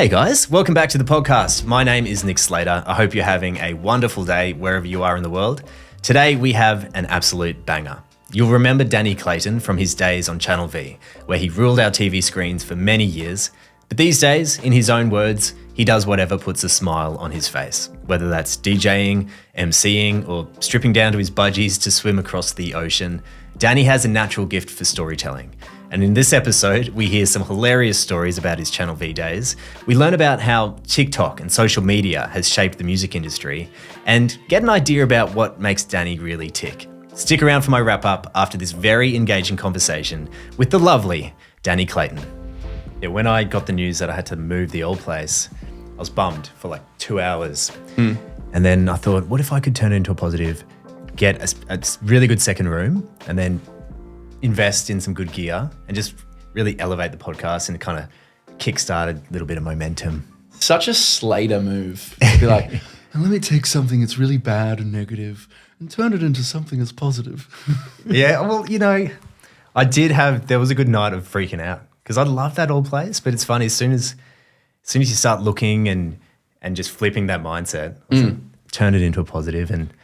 Hey guys, welcome back to the podcast. My name is Nick Slater. I hope you're having a wonderful day wherever you are in the world. Today we have an absolute banger. You'll remember Danny Clayton from his days on Channel V, where he ruled our TV screens for many years. But these days, in his own words, he does whatever puts a smile on his face, whether that's DJing, MCing, or stripping down to his budgies to swim across the ocean. Danny has a natural gift for storytelling. And in this episode, we hear some hilarious stories about his Channel V days. We learn about how TikTok and social media has shaped the music industry and get an idea about what makes Danny really tick. Stick around for my wrap up after this very engaging conversation with the lovely Danny Clayton. Yeah, when I got the news that I had to move the old place, I was bummed for like 2 hours. And then I thought, what if I could turn it into a positive, get a really good second room and then invest in some good gear and just really elevate the podcast and kind of kickstart a little bit of momentum. Such a Slater move. Be like, let me take something that's really bad and negative and turn it into something that's positive. Yeah, well, you know, there was a good night of freaking out because I love that old place, but it's funny, as soon as you start looking and just flipping that mindset, turn it into a positive. And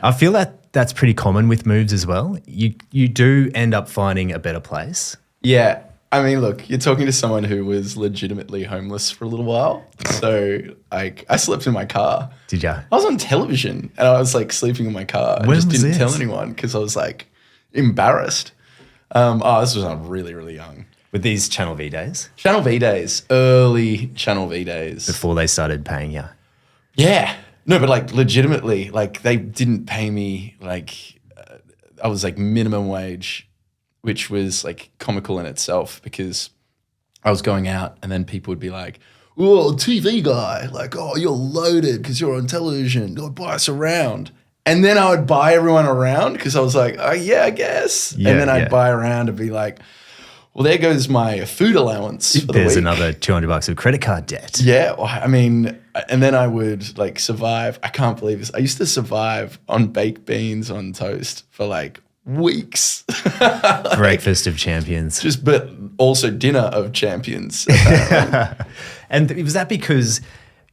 I feel that that's pretty common with moves as well. You do end up finding a better place. Yeah. I mean, look, you're talking to someone who was legitimately homeless for a little while. So like I slept in my car. Did ya? I was on television and I was like sleeping in my car. I just didn't tell anyone because I was like embarrassed. This was when I was really, really young. With these Channel V days? Channel V days, early Channel V days. Before they started paying you? Yeah. No, but like legitimately, like they didn't pay me like I was like minimum wage, which was like comical in itself because I was going out and then people would be like, "Oh, TV guy, like, oh, you're loaded because you're on television. Go buy us around." And then I would buy everyone around because I was like, "Oh yeah, I guess." Yeah, and then I'd buy around and be like, well, there goes my food allowance for the There's week. Another $200 of credit card debt. Yeah, I mean, and then I would like survive. I can't believe this. I used to survive on baked beans on toast for like weeks. Breakfast of champions. But also dinner of champions. And was that because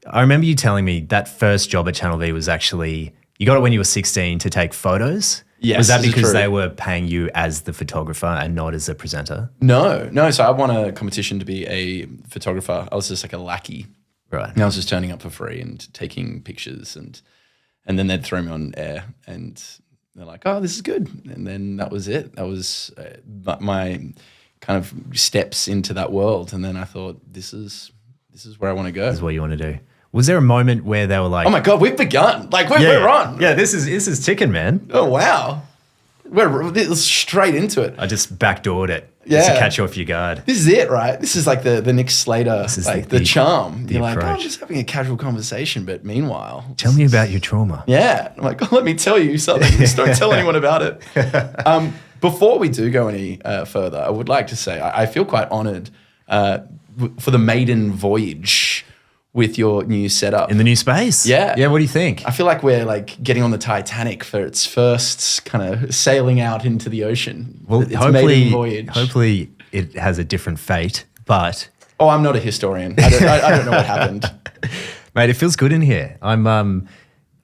I remember you telling me that first job at Channel V was actually, you got it when you were 16 to take photos? Yes, was that because true. they were paying you as the photographer and not as a presenter? No. So I won a competition to be a photographer. I was just like a lackey. Right. And I was just turning up for free and taking pictures and then they'd throw me on air and they're like, "Oh, this is good." And then that was it. That was my kind of steps into that world. And then I thought, this is where I want to go. This is what you want to do. Was there a moment where they were like, "Oh my God, we've begun. Like we're on." Yeah, this is ticking, man. Oh, wow. We're straight into it. I just backdoored it just to catch you off your guard. This is it, right? This is like the Nick Slater, like the charm. the You're like, approach. "Oh, I'm just having a casual conversation," but meanwhile. Tell me about your trauma. Yeah. I'm like, "Oh, let me tell you something. Just don't tell anyone about it." Before we do go any further, I would like to say I feel quite honored for the maiden voyage with your new setup. In the new space? Yeah. Yeah, what do you think? I feel like we're like getting on the Titanic for its first kind of sailing out into the ocean. Well, its maiden voyage. hopefully it has a different fate, but... Oh, I'm not a historian. I don't know what happened. Mate, it feels good in here. I'm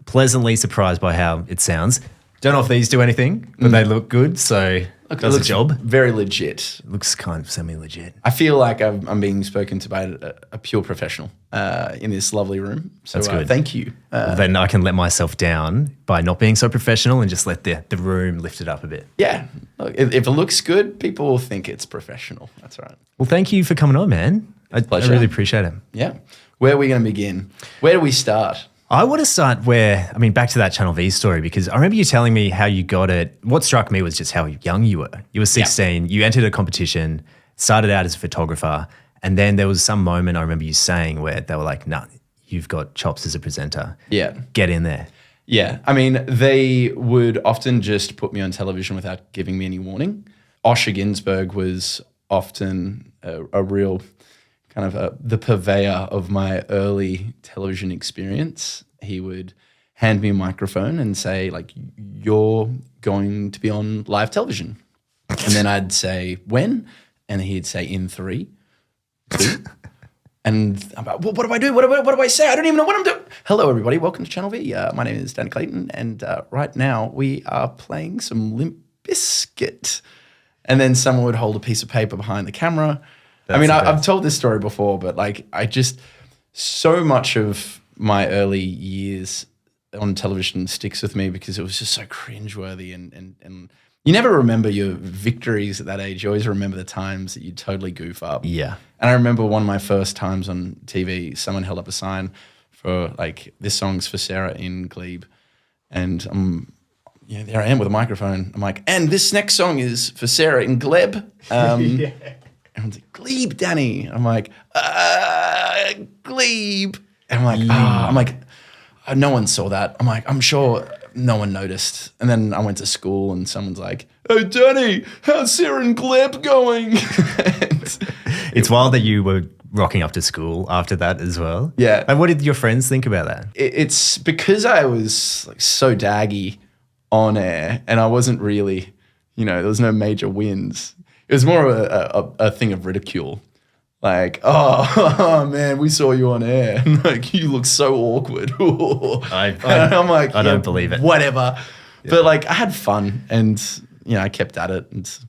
pleasantly surprised by how it sounds. Don't know if these do anything, but they look good, so Look, does it the job. Very legit. It looks kind of semi-legit. I feel like I'm being spoken to by a pure professional in this lovely room. So That's good. Thank you. Then I can let myself down by not being so professional and just let the room lift it up a bit. Yeah. Look, if it looks good, people will think it's professional. That's right. Well, thank you for coming on, man. I really appreciate it. Yeah. Where are we going to begin? Where do we start? I want to start back to that Channel V story, because I remember you telling me how you got it. What struck me was just how young you were. You were 16, You entered a competition, started out as a photographer, and then there was some moment I remember you saying where they were like, "Nah, you've got chops as a presenter. Yeah. Get in there." Yeah. I mean, they would often just put me on television without giving me any warning. Osher Ginsberg was often a real kind of the purveyor of my early television experience. He would hand me a microphone and say, like, "You're going to be on live television." And then I'd say, "When?" And he'd say, "In 3, 2." And I'm like, well, what do I do? What do I say? I don't even know what I'm doing. Hello, everybody. Welcome to Channel V. My name is Danny Clayton, and right now we are playing some Limp Bizkit. And then someone would hold a piece of paper behind the camera. I've told this story before, but like so much of my early years on television sticks with me because it was just so cringeworthy and you never remember your victories at that age. You always remember the times that you totally goof up. Yeah. And I remember one of my first times on TV, someone held up a sign for like, this song's for Sarah in Glebe. And there I am with a microphone. I'm like, and this next song is for Sarah in Glebe. And I'm like, Glebe, Danny. I'm like, Glebe. And I'm like, no one saw that. I'm like, I'm sure no one noticed. And then I went to school and someone's like, "Hey, Danny, how's Sarah and Gleb going?" It's wild that you were rocking up to school after that as well. Yeah. And what did your friends think about that? It's because I was like so daggy on air and I wasn't really, there was no major wins. It was more of a thing of ridicule. Like, oh man, we saw you on air. Like, you look so awkward. I'm like, I don't believe it. Whatever. Yeah. But like, I had fun, and I kept at it, and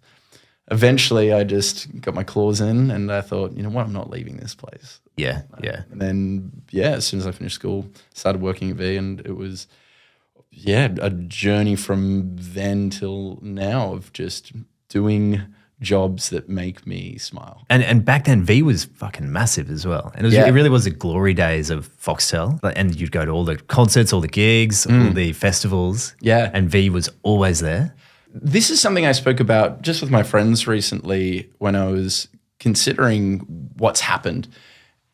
eventually, I just got my claws in, and I thought, you know what, I'm not leaving this place. Yeah. And then, as soon as I finished school, started working at V, and it was, a journey from then till now of just doing jobs that make me smile. And back then, V was fucking massive as well. And it really was the glory days of Foxtel. And you'd go to all the concerts, all the gigs, all the festivals. Yeah. And V was always there. This is something I spoke about just with my friends recently when I was considering what's happened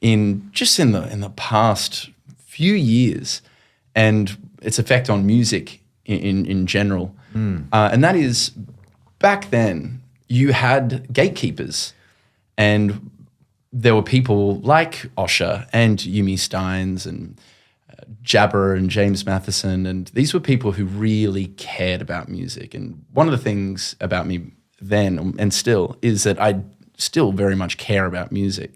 in the past few years and its effect on music in general. And that is, back then, you had gatekeepers, and there were people like Osher and Yumi Steins and Jabber and James Matheson, and these were people who really cared about music. And one of the things about me then and still is that I still very much care about music.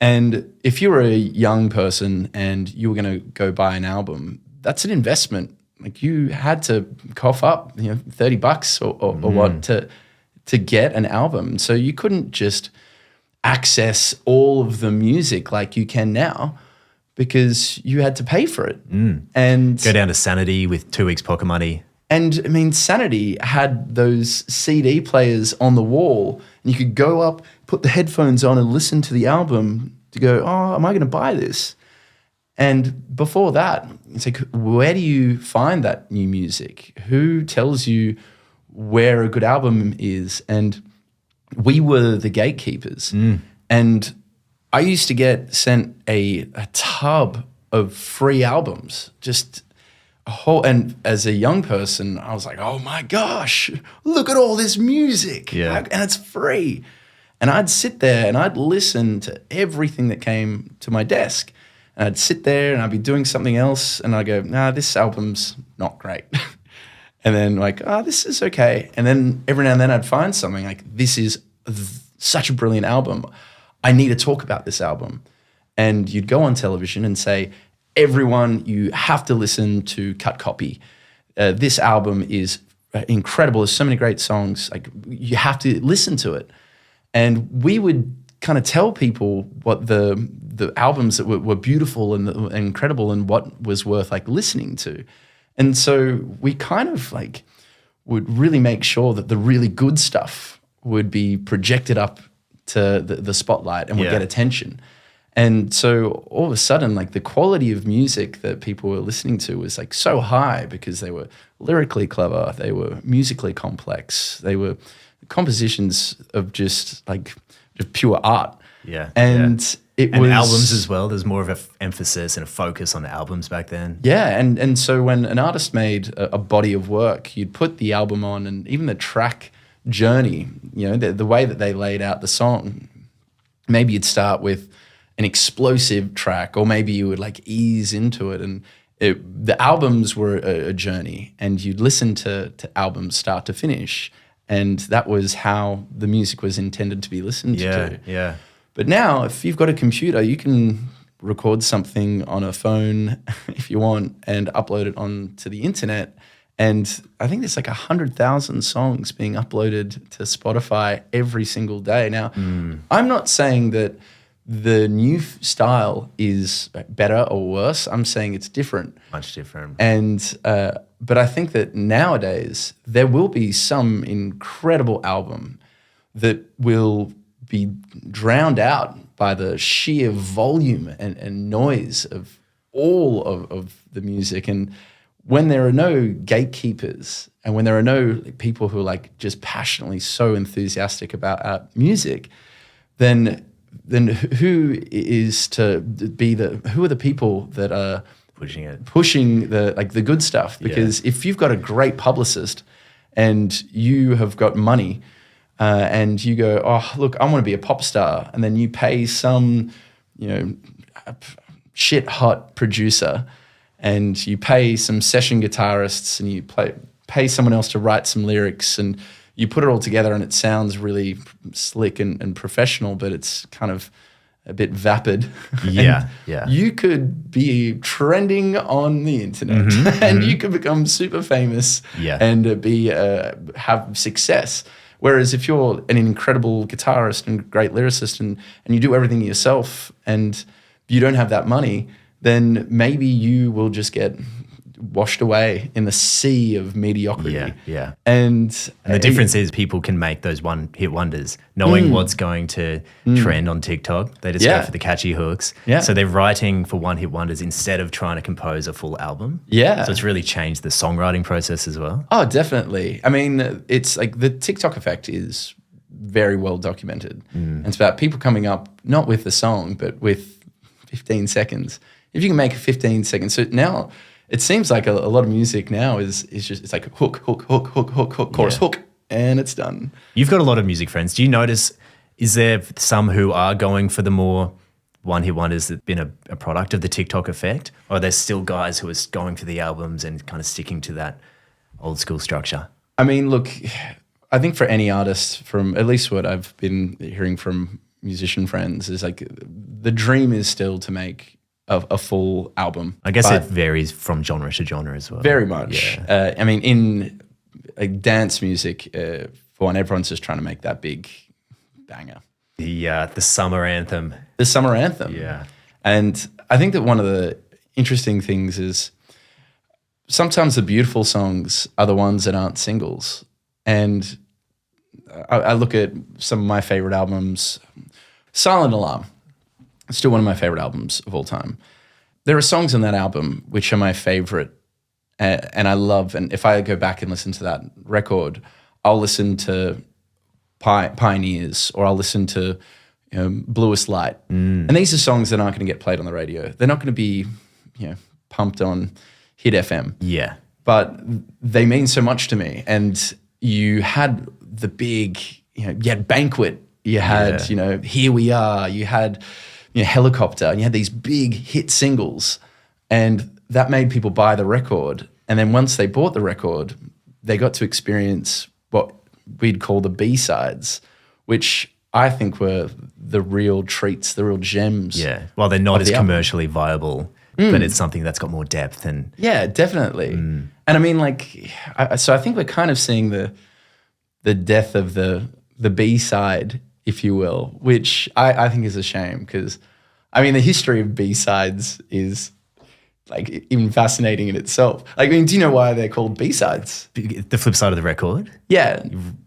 And if you were a young person and you were going to go buy an album, that's an investment. Like, you had to cough up, $30 or what to get an album. So you couldn't just access all of the music like you can now because you had to pay for it. And go down to Sanity with 2 weeks pocket money. And Sanity had those CD players on the wall, and you could go up, put the headphones on and listen to the album to go, oh, am I going to buy this? And before that, it's like, where do you find that new music? Who tells you where a good album is? And we were the gatekeepers. And I used to get sent a tub of free albums, just a whole, and as a young person, I was like, oh my gosh, look at all this music. Yeah. And it's free. And I'd sit there and I'd listen to everything that came to my desk. And I'd sit there and I'd be doing something else, and I'd go, nah, this album's not great. And then like, oh, this is okay. And then every now and then I'd find something like, this is such a brilliant album. I need to talk about this album. And you'd go on television and say, everyone, you have to listen to Cut Copy. This album is incredible. There's so many great songs. Like, you have to listen to it. And we would kind of tell people what the albums that were beautiful and incredible and what was worth like listening to. And so we kind of like would really make sure that the really good stuff would be projected up to the spotlight and would get attention. And so all of a sudden, like, the quality of music that people were listening to was like so high because they were lyrically clever, they were musically complex, they were compositions of just pure art. Yeah. And it was albums as well. There's more of an emphasis and a focus on albums back then. Yeah, and so when an artist made a body of work, you'd put the album on, and even the track journey, the way that they laid out the song, maybe you'd start with an explosive track, or maybe you would like ease into it, and the albums were a journey, and you'd listen to albums start to finish, and that was how the music was intended to be listened to. Yeah. But now, if you've got a computer, you can record something on a phone if you want and upload it onto the internet. And I think there's like 100,000 songs being uploaded to Spotify every single day. Now, I'm not saying that the new style is better or worse. I'm saying it's different. Much different. And but I think that nowadays there will be some incredible album that will be drowned out by the sheer volume and noise of all of the music. And when there are no gatekeepers and when there are no people who are like just passionately so enthusiastic about music, then who is to be who are the people that are pushing the good stuff? Because if you've got a great publicist and you have got money, and you go, oh, look, I want to be a pop star. And then you pay some, shit hot producer and you pay some session guitarists and you pay someone else to write some lyrics and you put it all together and it sounds really slick and professional, but it's kind of a bit vapid. Yeah. You could be trending on the internet and you could become super famous and have success. Whereas if you're an incredible guitarist and great lyricist and you do everything yourself and you don't have that money, then maybe you will just get washed away in the sea of mediocrity. Yeah. And the difference is people can make those one-hit wonders, knowing what's going to trend on TikTok. They just go for the catchy hooks. Yeah. So they're writing for one-hit wonders instead of trying to compose a full album. Yeah. So it's really changed the songwriting process as well. Oh, definitely. I mean, it's like the TikTok effect is very well documented. And it's about people coming up not with the song, but with 15 seconds. If you can make a 15 seconds, so now it seems like a lot of music now is just, it's like hook, chorus, hook, and it's done. You've got a lot of music friends. Do you notice, is there some who are going for the more one-hit wonders that have been a product of the TikTok effect? Or are there still guys who are going for the albums and kind of sticking to that old school structure? I mean, look, I think for any artist, from at least what I've been hearing from musician friends, is like the dream is still to make a full album. I guess it varies from genre to genre as well. Very much. Yeah. I mean, in like dance music, for one, everyone's just trying to make that big banger. The summer anthem. The summer anthem. Yeah. And I think that one of the interesting things is sometimes the beautiful songs are the ones that aren't singles. And I look at some of my favorite albums. Silent Alarm. It's still one of my favorite albums of all time. There are songs on that album which are my favorite and I love, and if I go back and listen to that record, I'll listen to Pioneers or I'll listen to Bluest Light. And these are songs that aren't going to get played on the radio. They're not going to be pumped on Hit FM. Yeah. But they mean so much to me. And you had the big, you had Banquet, you had, Here We Are, you had Helicopter, and you had these big hit singles, and that made people buy the record. And then once they bought the record, they got to experience what we'd call the B-sides, which I think were the real treats, the real gems. Yeah. Well, they're not as commercially viable, but it's something that's got more depth. And yeah, definitely. And I mean, so I think we're kind of seeing the death of the B-side, if you will, which I think is a shame because, I mean, the history of B-sides is like even fascinating in itself. Like, I mean, do you know why they're called B-sides? The flip side of the record? Yeah.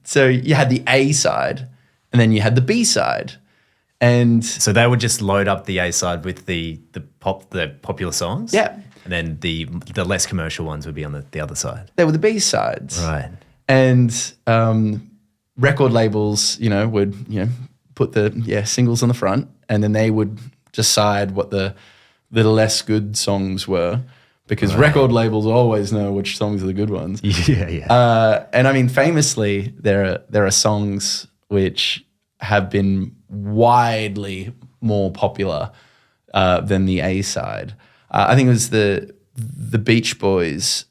So you had the A side and then you had the B side. And so they would just load up the A side with the popular songs? Yeah. And then the less commercial ones would be on the other side? They were the B sides. Right. And record labels, would, put the singles on the front and then they would decide what the less good songs were because record labels always know which songs are the good ones. Yeah. And I mean, famously, there are songs which have been widely more popular than the A side. I think it was the Beach Boys.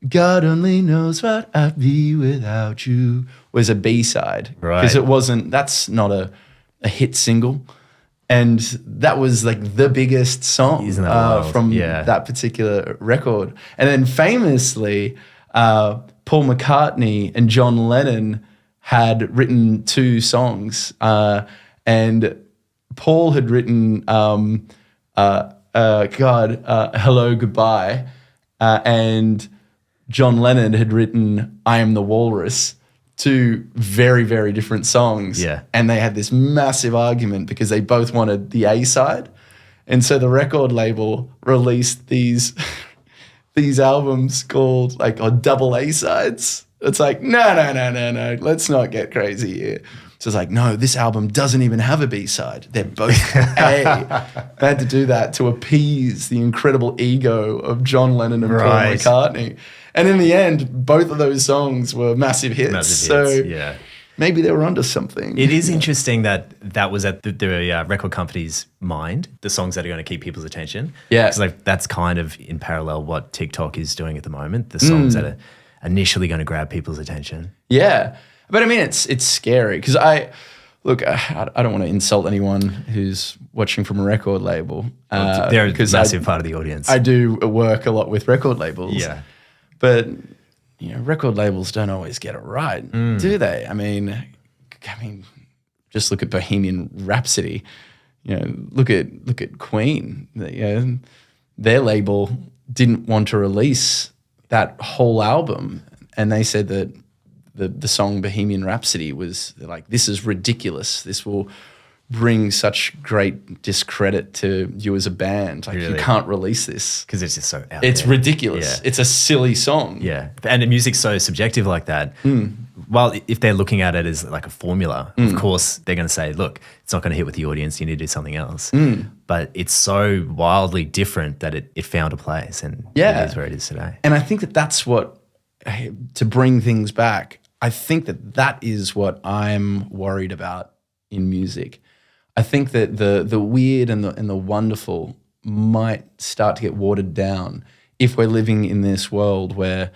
God only knows what I'd be without you. was a B-side. Right. Because that's not a hit single. And that was like the biggest song Isn't that wild? from Yeah. that particular record. And then famously, Paul McCartney and John Lennon had written 2 songs. And Paul had written Hello, Goodbye. And John Lennon had written I Am the Walrus. 2 very, very different songs. Yeah. And they had this massive argument because they both wanted the A-side. And so the record label released these albums called double A-sides. It's like, no. Let's not get crazy here. So it's like, no, this album doesn't even have a B-side. They're both A. They had to do that to appease the incredible ego of John Lennon and Paul McCartney. And in the end, both of those songs were massive hits. So yeah. maybe they were onto something. It is interesting that was at the record company's mind, the songs that are going to keep people's attention. Yeah. Because that's kind of in parallel what TikTok is doing at the moment, the songs that are initially going to grab people's attention. Yeah. But I mean, it's scary because I don't want to insult anyone who's watching from a record label. They're a massive part of the audience. I do work a lot with record labels. Yeah. But record labels don't always get it right, do they? I mean, just look at Bohemian Rhapsody. Look at Queen. Their label didn't want to release that whole album, and they said that the song Bohemian Rhapsody was like, this is ridiculous. This will bring such great discredit to you as a band. Like, you can't release this. Because it's just so out It's there. ridiculous. Yeah. It's a silly song. Yeah. And the music's so subjective like that. While if they're looking at it as like a formula, of course, they're going to say, look, it's not going to hit with the audience. You need to do something else. But it's so wildly different that it found a place, and it is where it is today. And I think that's what, to bring things back, I think that is what I'm worried about in music. I think that the weird and the wonderful might start to get watered down if we're living in this world where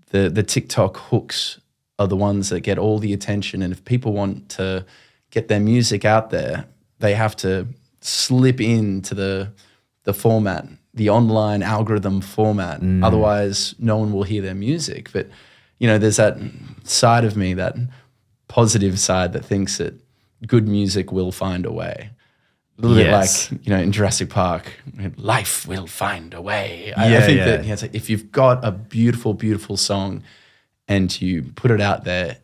the TikTok hooks are the ones that get all the attention. And if people want to get their music out there, they have to slip into the format, the online algorithm format. Otherwise, no one will hear their music. But, there's that side of me, that positive side that thinks that good music will find a way. A little bit like, in Jurassic Park, life will find a way. I think that it's like, if you've got a beautiful, beautiful song and you put it out there,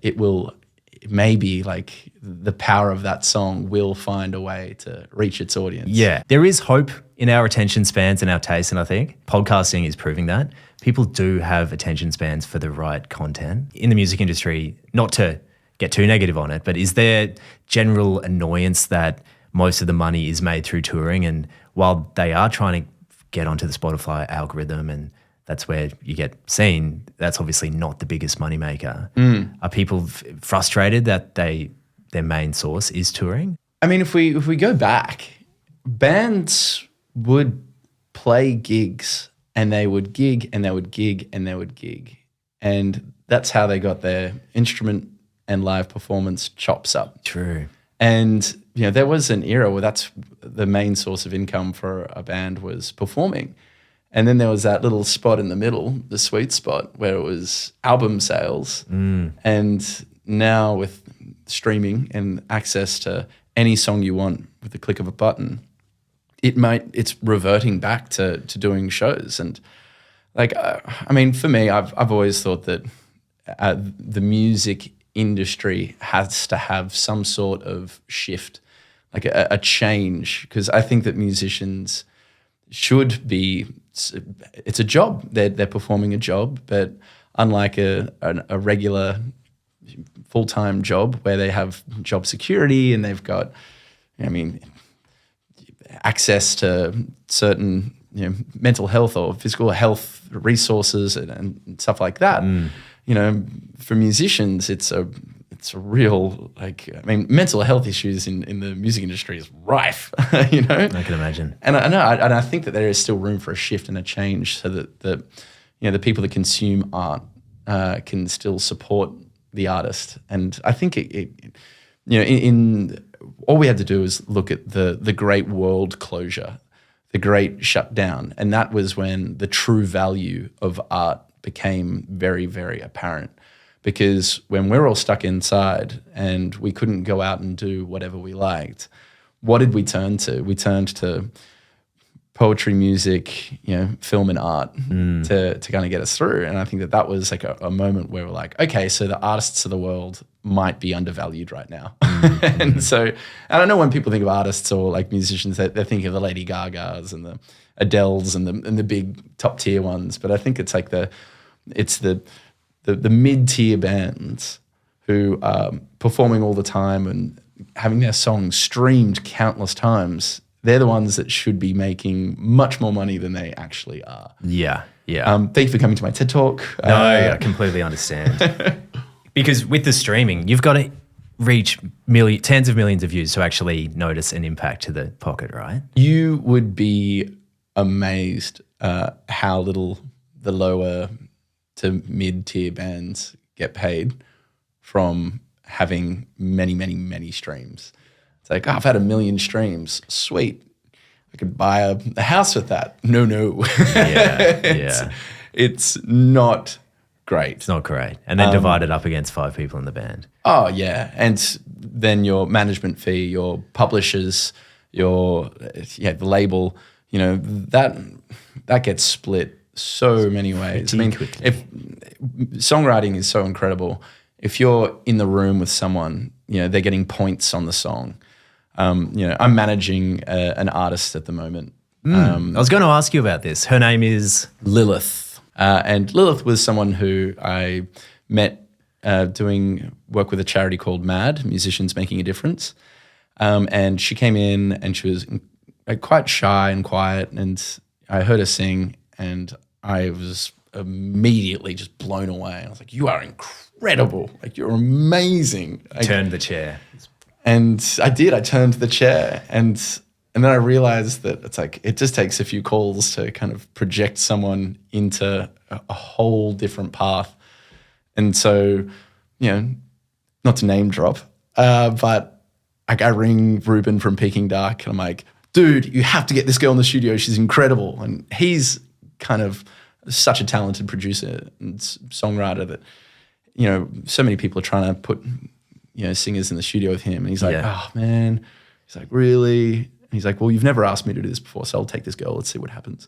maybe like the power of that song will find a way to reach its audience. Yeah. There is hope in our attention spans and our taste, and I think podcasting is proving that. People do have attention spans for the right content. In the music industry, not to get too negative on it, but is there general annoyance that most of the money is made through touring, and while they are trying to get onto the Spotify algorithm and that's where you get seen, that's obviously not the biggest moneymaker. Are people frustrated that their main source is touring? I mean, if we go back, bands would play gigs and they would gig and they would gig and they would gig. And that's how they got their instrument and live performance chops up. True. And, there was an era where that's the main source of income for a band was performing. And then there was that little spot in the middle, the sweet spot, where it was album sales. And now with streaming and access to any song you want with the click of a button, it's reverting back to doing shows. And for me, I've always thought that the music industry has to have some sort of shift, like a change, because I think that musicians should be, it's a job. They're performing a job, but unlike a regular full-time job where they have job security and they've got, access to certain mental health or physical health resources and stuff like that. For musicians, it's a real, mental health issues in the music industry is rife, I can imagine. And I think that there is still room for a shift and a change so that the people that consume art can still support the artist. And I think in all we had to do was look at the great world closure, the great shutdown. And that was when the true value of art became very, very apparent. Because when we're all stuck inside and we couldn't go out and do whatever we liked, what did we turn to? We turned to poetry, music, film and art to kind of get us through. And I think that was like a moment where we're like, okay, so the artists of the world might be undervalued right now. And I know when people think of artists or like musicians, they think of the Lady Gagas and the Adeles and the big top tier ones. But I think it's like the mid-tier bands who are performing all the time and having their songs streamed countless times. They're the ones that should be making much more money than they actually are. Yeah. Thank you for coming to my TED Talk. No, I completely understand. Because with the streaming, you've got to reach tens of millions of views to actually notice an impact to the pocket, right? You would be amazed how little the lower to mid-tier bands get paid from having many, many, many streams. It's like, I've had 1 million streams. Sweet. I could buy a house with that. No. It's not great. It's not great. And then divide it up against 5 people in the band. Oh, yeah. And then your management fee, your publishers, the label, that gets split so many ways. Quickly. If songwriting is so incredible, if you're in the room with someone, they're getting points on the song. I'm managing an artist at the moment. I was going to ask you about this. Her name is Lilith. And Lilith was someone who I met doing work with a charity called MAD, Musicians Making a Difference. And she came in and she was quite shy and quiet. And I heard her sing and I was immediately just blown away. I was like, you are incredible. Like, you're amazing. Turned the chair. And I did. I turned the chair and then I realized that it's like it just takes a few calls to kind of project someone into a whole different path. And so, not to name drop, but I ring Ruben from Peking Dark and I'm like, dude, you have to get this girl in the studio. She's incredible. And he's kind of such a talented producer and songwriter that, so many people are trying to put, singers in the studio with him. And he's like, oh man, he's like, really? And he's like, well, you've never asked me to do this before, so I'll take this girl. Let's see what happens.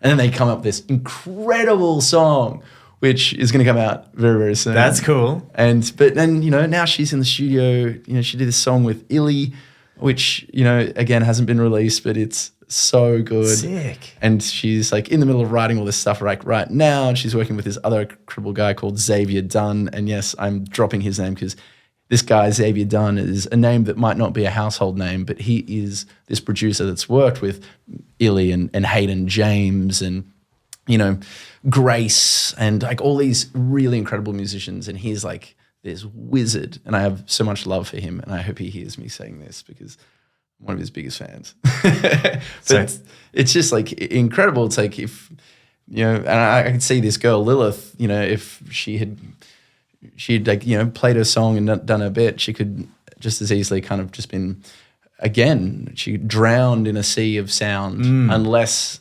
And then they come up with this incredible song, which is going to come out very, very soon. That's cool. But then, now she's in the studio. She did this song with Illy, which, again, hasn't been released, but it's so good. Sick. And she's like in the middle of writing all this stuff right now. And she's working with this other incredible guy called Xavier Dunn. And yes, I'm dropping his name because this guy, Xavier Dunn, is a name that might not be a household name, but he is this producer that's worked with Illy and Hayden James and, Grace and like all these really incredible musicians. And he's like this wizard. And I have so much love for him. And I hope he hears me saying this because I'm one of his biggest fans. But it's just like incredible. It's like if, and I could see this girl, Lilith, if she'd like, played her song and done her bit, she could just as easily kind of just been, again, she drowned in a sea of sound unless,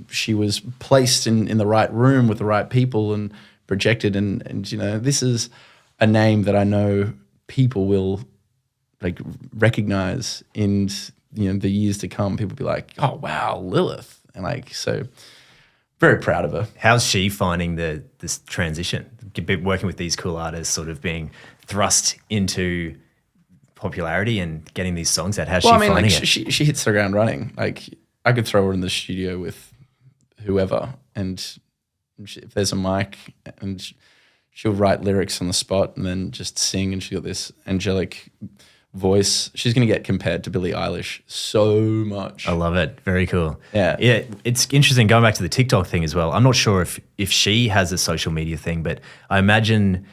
she was placed in the right room with the right people and projected. And this is a name that I know people will like recognize in, the years to come. People be like, oh, wow, Lilith. And like, so very proud of her. How's she finding this transition? Working with these cool artists, sort of being thrust into popularity and getting these songs out. How's she finding it? She hits the ground running. Like I could throw her in the studio with whoever, and if there's a mic, and she'll write lyrics on the spot and then just sing. And she's got this angelic voice. She's going to get compared to Billie Eilish so much. I love it. Very cool. Yeah. It's interesting going back to the TikTok thing as well. I'm not sure if she has a social media thing, but I imagine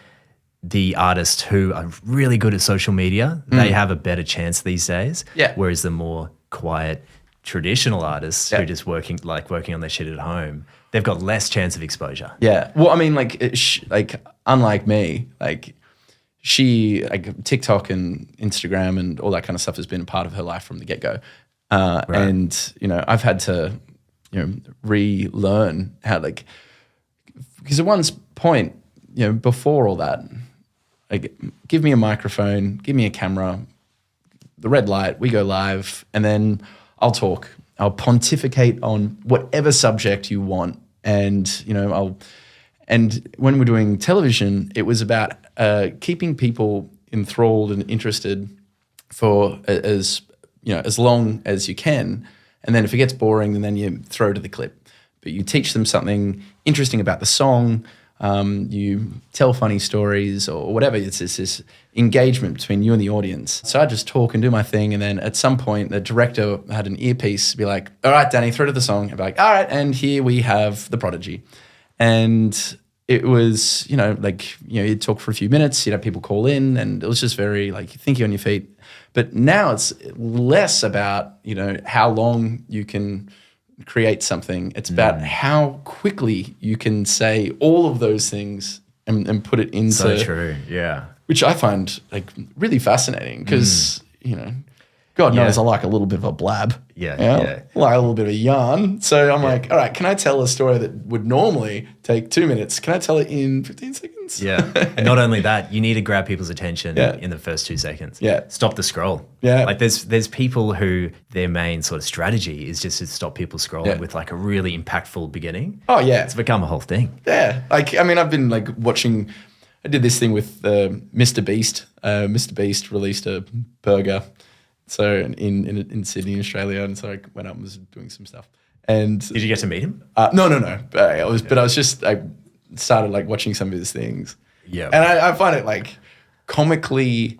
the artists who are really good at social media, they have a better chance these days. Yeah. Whereas the more quiet traditional artists who are just working on their shit at home, they've got less chance of exposure. Yeah. Well, I mean, like unlike me, like she, like TikTok and Instagram and all that kind of stuff has been a part of her life from the get-go. And, you know, I've had to, you know, relearn how, like, because at one point, you know, before all that, like, give me a microphone, give me a camera, the red light, we go live, and then I'll talk. I'll pontificate on whatever subject you want. And, you know, and when we're doing television, it was about keeping people enthralled and interested for as, you know, as long as you can. And then if it gets boring, then you throw to the clip. But you teach them something interesting about the song. You tell funny stories or whatever. It's this engagement between you and the audience. So I just talk and do my thing. And then at some point, the director had an earpiece, be like, all right, Danny, throw to the song. I'd be like, all right, and here we have The Prodigy. And it was, you know, like, you know, you'd talk for a few minutes, you'd have people call in, and it was just very, like, thinking on your feet. But now it's less about, you know, how long you can create something. It's about how quickly you can say all of those things and put it into. So true, yeah. Which I find, like, really fascinating because, you know, God knows I like a little bit of a blab. Yeah. I like a little bit of a yarn. So I'm like, all right, can I tell a story that would normally take 2 minutes? Can I tell it in 15 seconds? Yeah. And not only that, you need to grab people's attention Yeah. in the first 2 seconds. Yeah. Stop the scroll. Yeah. Like there's people who their main sort of strategy is just to stop people scrolling with like a really impactful beginning. Oh, yeah. It's become a whole thing. Yeah. Like, I mean, I've been, like, watching, I did this thing with Mr. Beast. Mr. Beast released a burger. So in Sydney, Australia, and so I went up and was doing some stuff. And Did you get to meet him? no. But I started, like, watching some of his things. Yeah. And I find it, like, comically,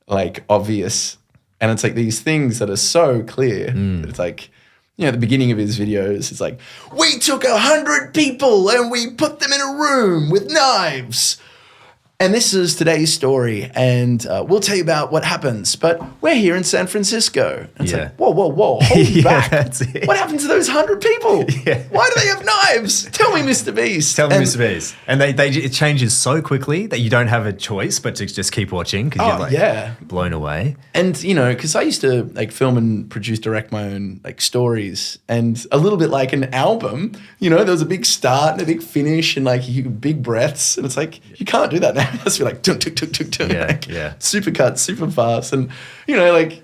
like, obvious. And it's like these things that are so clear. That it's like, you know, at the beginning of his videos, it's like, we took 100 people and we put them in a room with knives. And this is today's story, and we'll tell you about what happens. But we're here in San Francisco. And it's like, whoa, hold back. That's it. What happened to those 100 people? Yeah. Why do they have knives? Tell me, Mr. Beast. Tell me, Mr. Beast. And it changes so quickly that you don't have a choice but to just keep watching because you're like blown away. And, you know, because I used to, like, film and produce, direct my own, like, stories, and a little bit like an album, you know, there was a big start and a big finish and, like, big breaths. And it's like, you can't do that now. It has to be like, tuk, tuk, tuk, tuk, tuk, like, super cut, super fast. And, you know, like,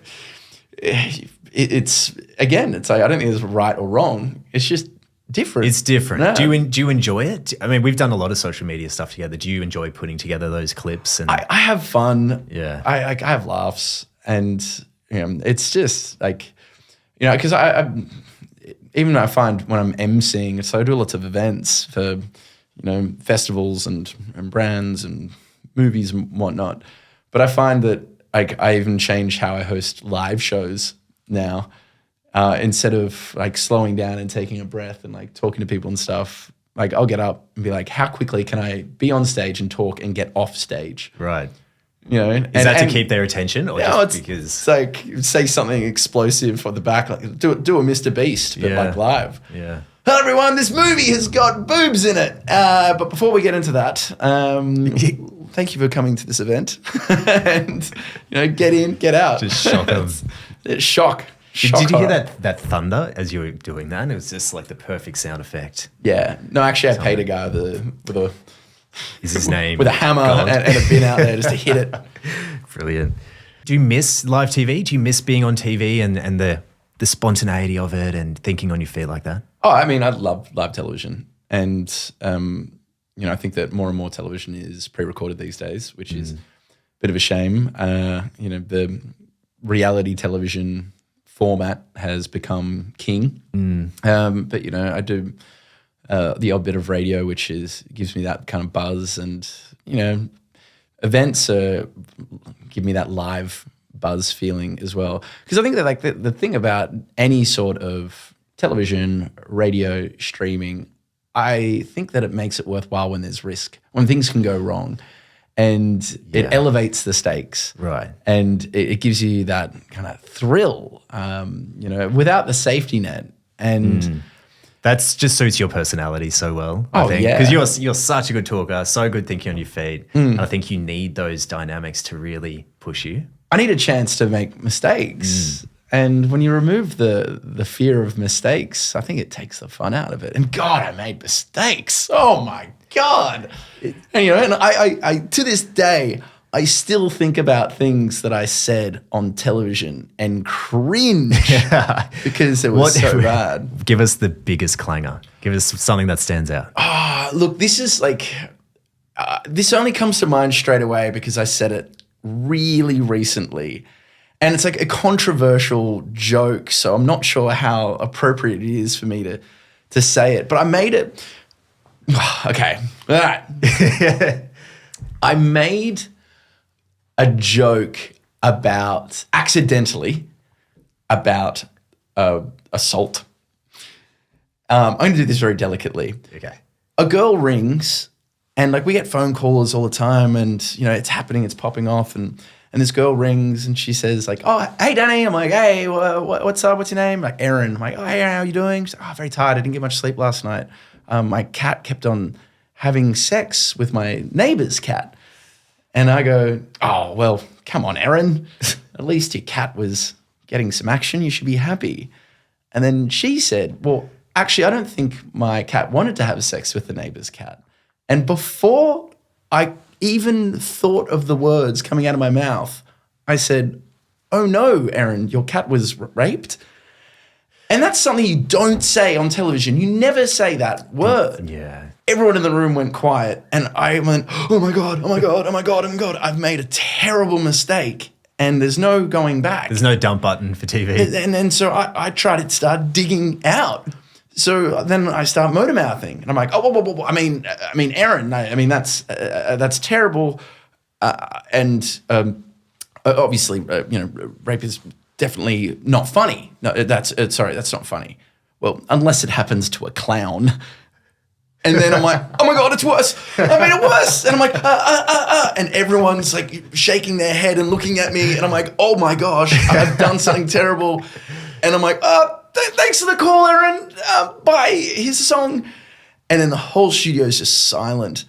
it's like, I don't think there's right or wrong. It's just different. It's different. No. Do you enjoy it? I mean, we've done a lot of social media stuff together. Do you enjoy putting together those clips? And I have fun. Yeah. I have laughs, and, you know, it's just like, you know, because even I find when I'm emceeing, so I do lots of events for, you know, festivals and brands and movies and whatnot. But I find that, like, I even change how I host live shows now. Instead of, like, slowing down and taking a breath and, like, talking to people and stuff, like, I'll get up and be like, how quickly can I be on stage and talk and get off stage? Right. You know, is that to keep their attention, or just because it's like, say something explosive for the back, like do a Mr. Beast, but like live. Yeah. Hello everyone, this movie has got boobs in it. But before we get into that, thank you for coming to this event, and, you know, get in, get out, Just shock them. Shock. Did you hear that thunder as you were doing that? It was just like the perfect sound effect. Yeah. No, actually, I paid a guy with a Is his name with a hammer and a bin out there just to hit it. Brilliant. Do you miss live TV? Do you miss being on TV and the spontaneity of it and thinking on your feet like that? Oh, I mean, I love live television, and you know, I think that more and more television is pre-recorded these days, which is a bit of a shame. You know, the reality television format has become king. But, you know, I do the odd bit of radio, which gives me that kind of buzz, and, you know, events give me that live buzz feeling as well. Because I think that, like, the thing about any sort of television, radio, streaming, I think that it makes it worthwhile when there's risk, when things can go wrong. And it elevates the stakes. Right. And it gives you that kind of thrill, you know, without the safety net. And That just suits your personality so well, I think. yeah. Because you're such a good talker, so good thinking on your feet. And I think you need those dynamics to really push you. I need a chance to make mistakes. And when you remove the fear of mistakes, I think it takes the fun out of it. And God, I made mistakes. Oh my God. And I to this day, I still think about things that I said on television and cringe because it was so bad. Give us the biggest clanger. Give us something that stands out. Look, this is this only comes to mind straight away because I said it really recently. And it's like a controversial joke, so I'm not sure how appropriate it is for me to say it. But I made it. Okay. All right. I made a joke accidentally about assault. I'm going to do this very delicately. Okay. A girl rings and we get phone calls all the time and, it's happening, it's popping off and this girl rings and she says oh, hey, Danny. I'm like, hey, what's up? What's your name? Like, Erin. I'm like, oh, hey, how are you doing? She's like, very tired. I didn't get much sleep last night. My cat kept on having sex with my neighbor's cat. And I go, oh, well, come on, Erin. At least your cat was getting some action. You should be happy. And then she said, well, actually, I don't think my cat wanted to have sex with the neighbor's cat. And before I even thought of the words coming out of my mouth, I said, oh no, Erin, your cat was raped. And that's something you don't say on television. You never say that word. Yeah. Everyone in the room went quiet and I went, oh my God, oh my God, oh my God, oh my God. I've made a terrible mistake and there's no going back. There's no dump button for TV. And so I tried to start digging out. So then I start motor mouthing and I'm like, oh, whoa. I mean, Erin, that's terrible. Obviously, rape is definitely not funny. No, that's not funny. Well, unless it happens to a clown. And then I'm like, oh my God, it's worse. I made it worse. And I'm like, and everyone's shaking their head and looking at me. And I'm like, oh my gosh, I've done something terrible. And I'm like, thanks for the call, Erin. Bye. Here's the song. And then the whole studio is just silent.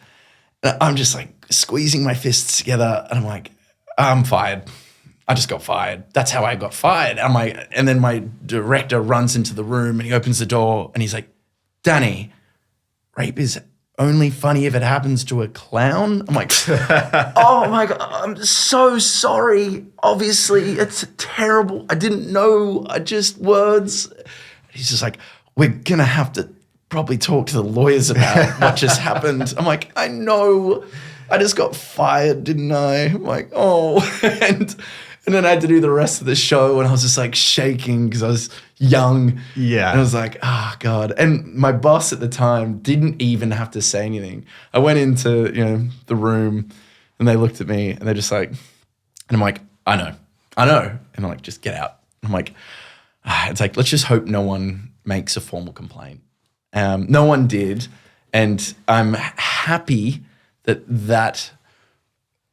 And I'm just squeezing my fists together. And I'm like, I'm fired. I just got fired. That's how I got fired. And then my director runs into the room and he opens the door and he's like, Danny, rape is only funny if it happens to a clown. I'm like, oh my God, I'm so sorry. Obviously, it's terrible. I didn't know. Words. He's just like, we're going to have to probably talk to the lawyers about what just happened. I'm like, I know. I just got fired, didn't I? I'm like, oh. And then I had to do the rest of the show and I was just shaking because I was young. Yeah. And I was like, oh God. And my boss at the time didn't even have to say anything. I went into, the room and they looked at me and they're just and I'm like, I know. And I'm like, just get out. I'm like, it's let's just hope no one makes a formal complaint. No one did. And I'm happy that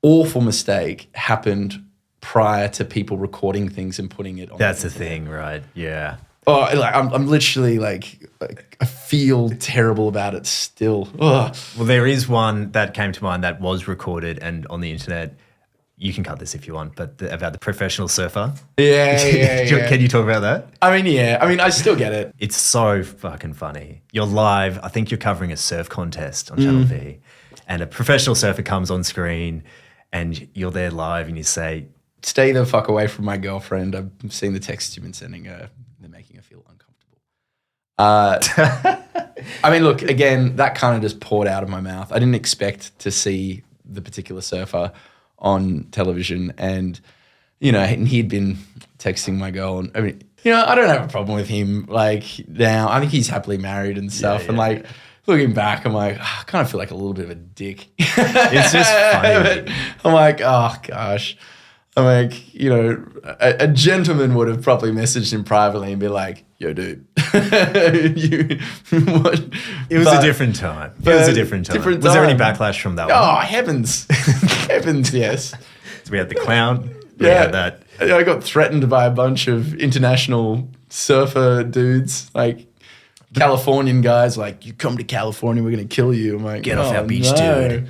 awful mistake happened prior to people recording things and putting it on. That's the thing, right? Yeah. Oh, I'm literally I feel terrible about it still. Ugh. Well, there is one that came to mind that was recorded and on the internet. You can cut this if you want, but about the professional surfer. Yeah. Can you talk about that? I still get it. It's so fucking funny. You're live. I think you're covering a surf contest on Channel V, and a professional surfer comes on screen, and you're there live, and you say, stay the fuck away from my girlfriend. I've seen the texts you've been sending her. They're making her feel uncomfortable. Look, again, that kind of just poured out of my mouth. I didn't expect to see the particular surfer on television and, and he'd been texting my girl. And I don't have a problem with him. Now, I think he's happily married and stuff. Yeah. Looking back, I'm like, I kind of feel like a little bit of a dick. It's just funny. I'm like, oh gosh. I'm like, a gentleman would have probably messaged him privately and be like, yo, dude. It was a different time. Was there any backlash from that one? Oh, heavens. Heavens, yes. So we had the clown. We Yeah. had that. I got threatened by a bunch of international surfer dudes. Californian guys like, you come to California, we're going to kill you. I'm like, Get off "Oh, our beach, no." dude.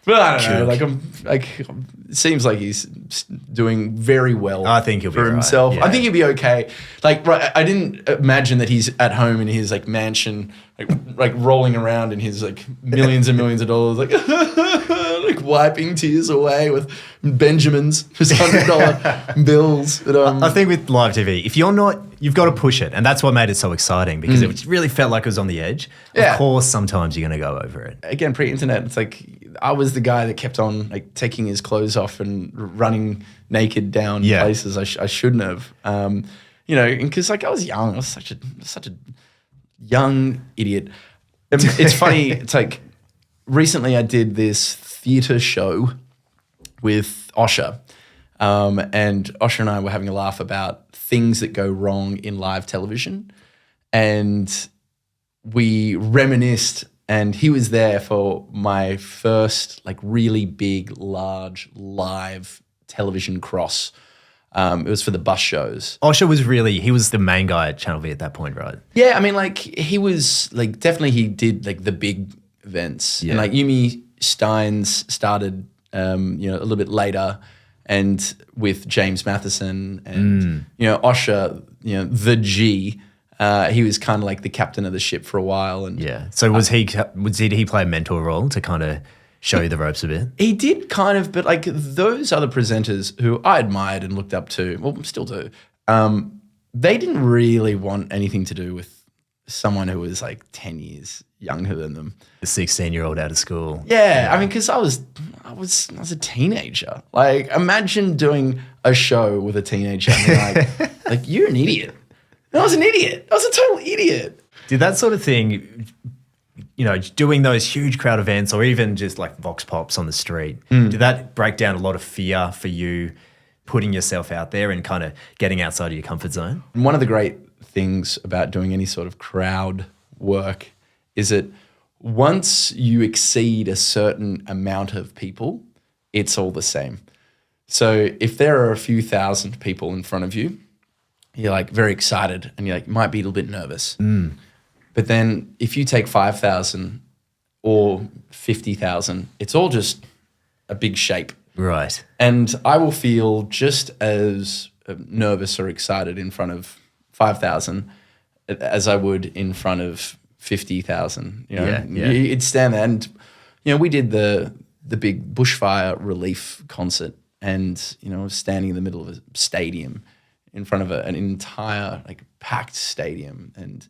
But I don't know. Kook. Like it seems like he's doing very well. I think he'll be for right, himself. yeah. I think he'll be okay. Like, right, I didn't imagine that he's at home in his like mansion, like rolling around in his like millions and millions of dollars, like like wiping tears away with Benjamins, just $100 bills. But, I think with live TV, if you're not, you've got to push it. And that's what made it so exciting because it really felt like it was on the edge. Yeah. Of course, sometimes you're going to go over it. again, pre-internet, it's like I was the guy that kept on like taking his clothes off and running naked down Yeah. places I shouldn't have. Because like I was young, I was such a young idiot. It's funny. It's like recently I did this theatre show with Osher, and Osher and I were having a laugh about things that go wrong in live television, and we reminisced. And he was there for my first like really big, large live television cross. It was for the bus shows. Osher he was the main guy at Channel V at that point, right? Yeah, I mean, like he was like definitely he did like the big events, Yeah. and like Yumi Steins started, a little bit later, and with James Matheson and Osher, the G. He was kind of like the captain of the ship for a while, and Yeah. So did he play a mentor role to kind of show you the ropes a bit? he did kind of, but like those other presenters who I admired and looked up to, well, still do, they didn't really want anything to do with someone who was like 10 years younger than them. The 16-year-old out of school. Yeah, I mean, because I was a teenager. Like, imagine doing a show with a teenager and being like you're an idiot. And I was an idiot. I was a total idiot. Did that sort of thing, doing those huge crowd events or even just like Vox Pops on the street, did that break down a lot of fear for you putting yourself out there and kind of getting outside of your comfort zone? And one of the great things about doing any sort of crowd work is that once you exceed a certain amount of people, it's all the same. So if there are a few thousand people in front of you, you're like very excited and you might be a little bit nervous. But then if you take 5,000 or 50,000, it's all just a big shape. Right. And I will feel just as nervous or excited in front of 5,000 as I would in front of 50,000. Yeah. You'd stand there, and we did the big bushfire relief concert, and I was standing in the middle of a stadium in front of an entire like packed stadium, and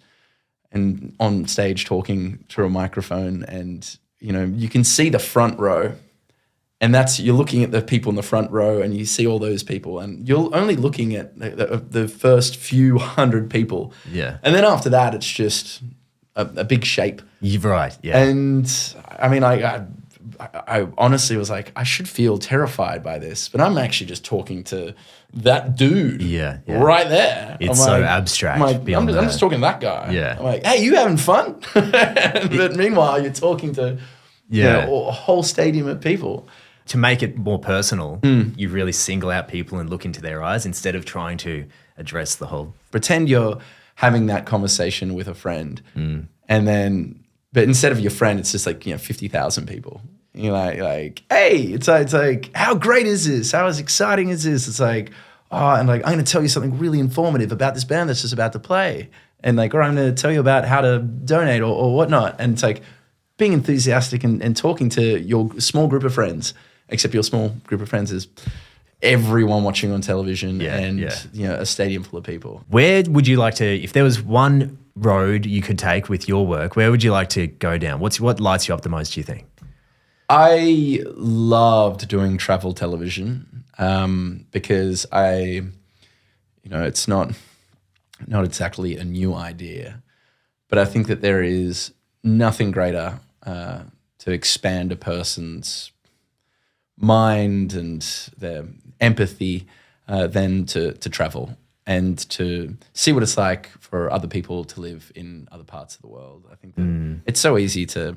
on stage talking through a microphone, and you can see the front row. And you're looking at the people in the front row and you see all those people, and you're only looking at the first few hundred people. Yeah. And then after that, it's just a big shape. You're right. Yeah. And I mean, I honestly was like, I should feel terrified by this, but I'm actually just talking to that dude right there. It's so abstract. I'm just talking to that guy. Yeah. I'm like, hey, you having fun? But meanwhile, you're talking to a whole stadium of people. To make it more personal, you really single out people and look into their eyes instead of trying to address the whole. Pretend you're having that conversation with a friend, but instead of your friend, it's just like 50,000 people. And you're like, hey, it's like, how great is this? How exciting is this? It's like, and like, I'm going to tell you something really informative about this band that's just about to play, and like, or I'm going to tell you about how to donate or whatnot, and it's like being enthusiastic and talking to your small group of friends. Except your small group of friends is everyone watching on television and a stadium full of people. Where would you like to, if there was one road you could take with your work, where would you like to go down? What lights you up the most, do you think? I loved doing travel television because it's not exactly a new idea, but I think that there is nothing greater to expand a person's mind and their empathy than to travel and to see what it's like for other people to live in other parts of the world. I think that it's so easy to,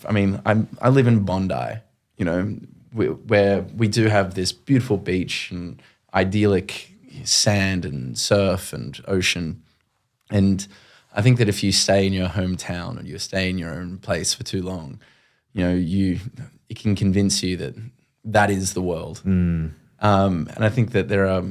I mean, I live in Bondi, where we do have this beautiful beach and idyllic sand and surf and ocean. And I think that if you stay in your hometown or you stay in your own place for too long, it can convince you that that is the world. And I think that there are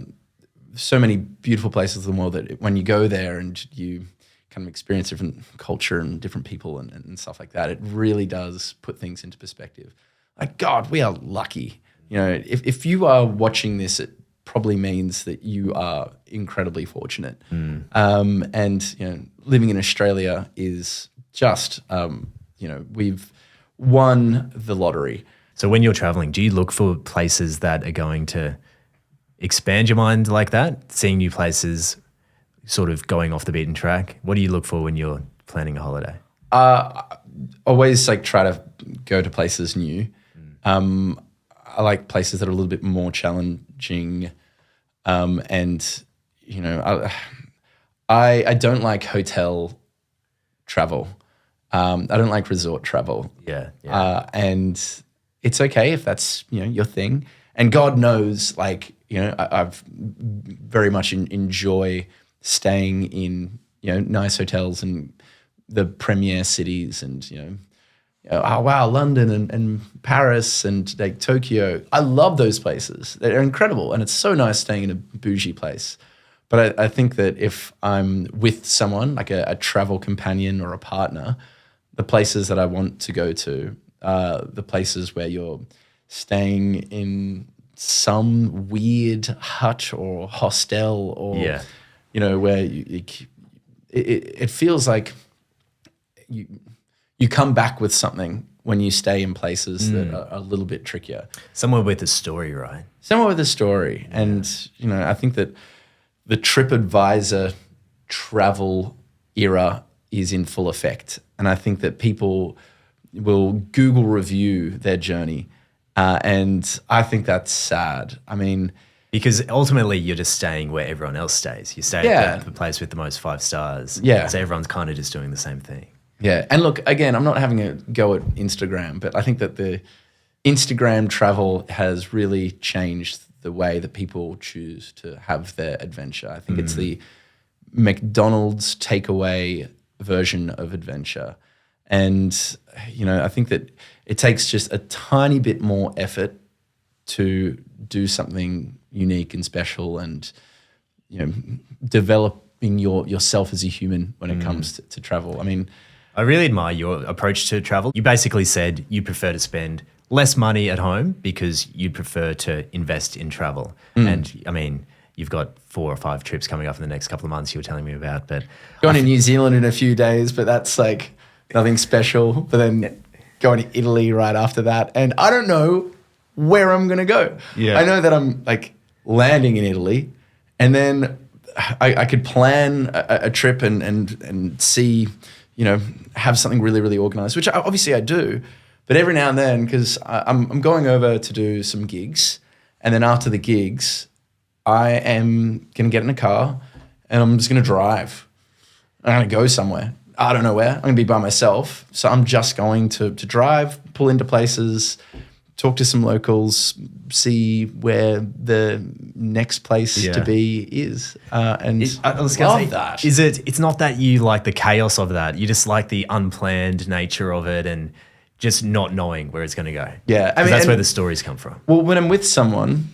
so many beautiful places in the world that when you go there and you kind of experience different culture and different people and stuff like that, it really does put things into perspective. Like, God, we are lucky. If you are watching this, it probably means that you are incredibly fortunate. And living in Australia is just, we've won the lottery. So when you're traveling, do you look for places that are going to expand your mind like that? Seeing new places, sort of going off the beaten track? What do you look for when you're planning a holiday? Always try to go to places new. I like places that are a little bit more challenging. And I don't like hotel travel. I don't like resort travel. Yeah. And it's okay if that's, your thing. And God knows, I've very much enjoy staying in, nice hotels and the premier cities and, oh, wow, London and Paris and Tokyo. I love those places. They're incredible. And it's so nice staying in a bougie place. But I think that if I'm with someone, like a travel companion or a partner, the places that I want to go to are the places where you're staying in some weird hut or hostel or, where it feels like you come back with something when you stay in places that are a little bit trickier. Somewhere with a story, right? Somewhere with a story. Yeah. And, I think that the TripAdvisor travel era is in full effect. And I think that people will Google review their journey. And I think that's sad. I mean, because ultimately you're just staying where everyone else stays. You stay at the place with the most 5 stars. Yeah. So everyone's kind of just doing the same thing. Yeah. And look, again, I'm not having a go at Instagram, but I think that the Instagram travel has really changed the way that people choose to have their adventure. I think it's the McDonald's takeaway version of adventure. And, I think that it takes just a tiny bit more effort to do something unique and special and, developing yourself as a human when it comes to travel. I mean, I really admire your approach to travel. You basically said you prefer to spend less money at home because you prefer to invest in travel. And I mean, you've got 4 or 5 trips coming up in the next couple of months you were telling me about. But going to New Zealand in a few days, but that's nothing special. But then going to Italy right after that. And I don't know where I'm going to go. Yeah. I know that I'm landing in Italy and then I could plan a trip and see, have something really, really organized, which obviously I do. But every now and then, because I'm going over to do some gigs, and then after the gigs, I am going to get in a car and I'm just going to drive. I'm going to go somewhere. I don't know where. I'm going to be by myself. So I'm just going to drive, pull into places, talk to some locals, see where the next place to be is. And I was love say, that. It's not that you like the chaos of that. You just like the unplanned nature of it and just not knowing where it's going to go. Yeah. That's where the stories come from. Well, when I'm with someone,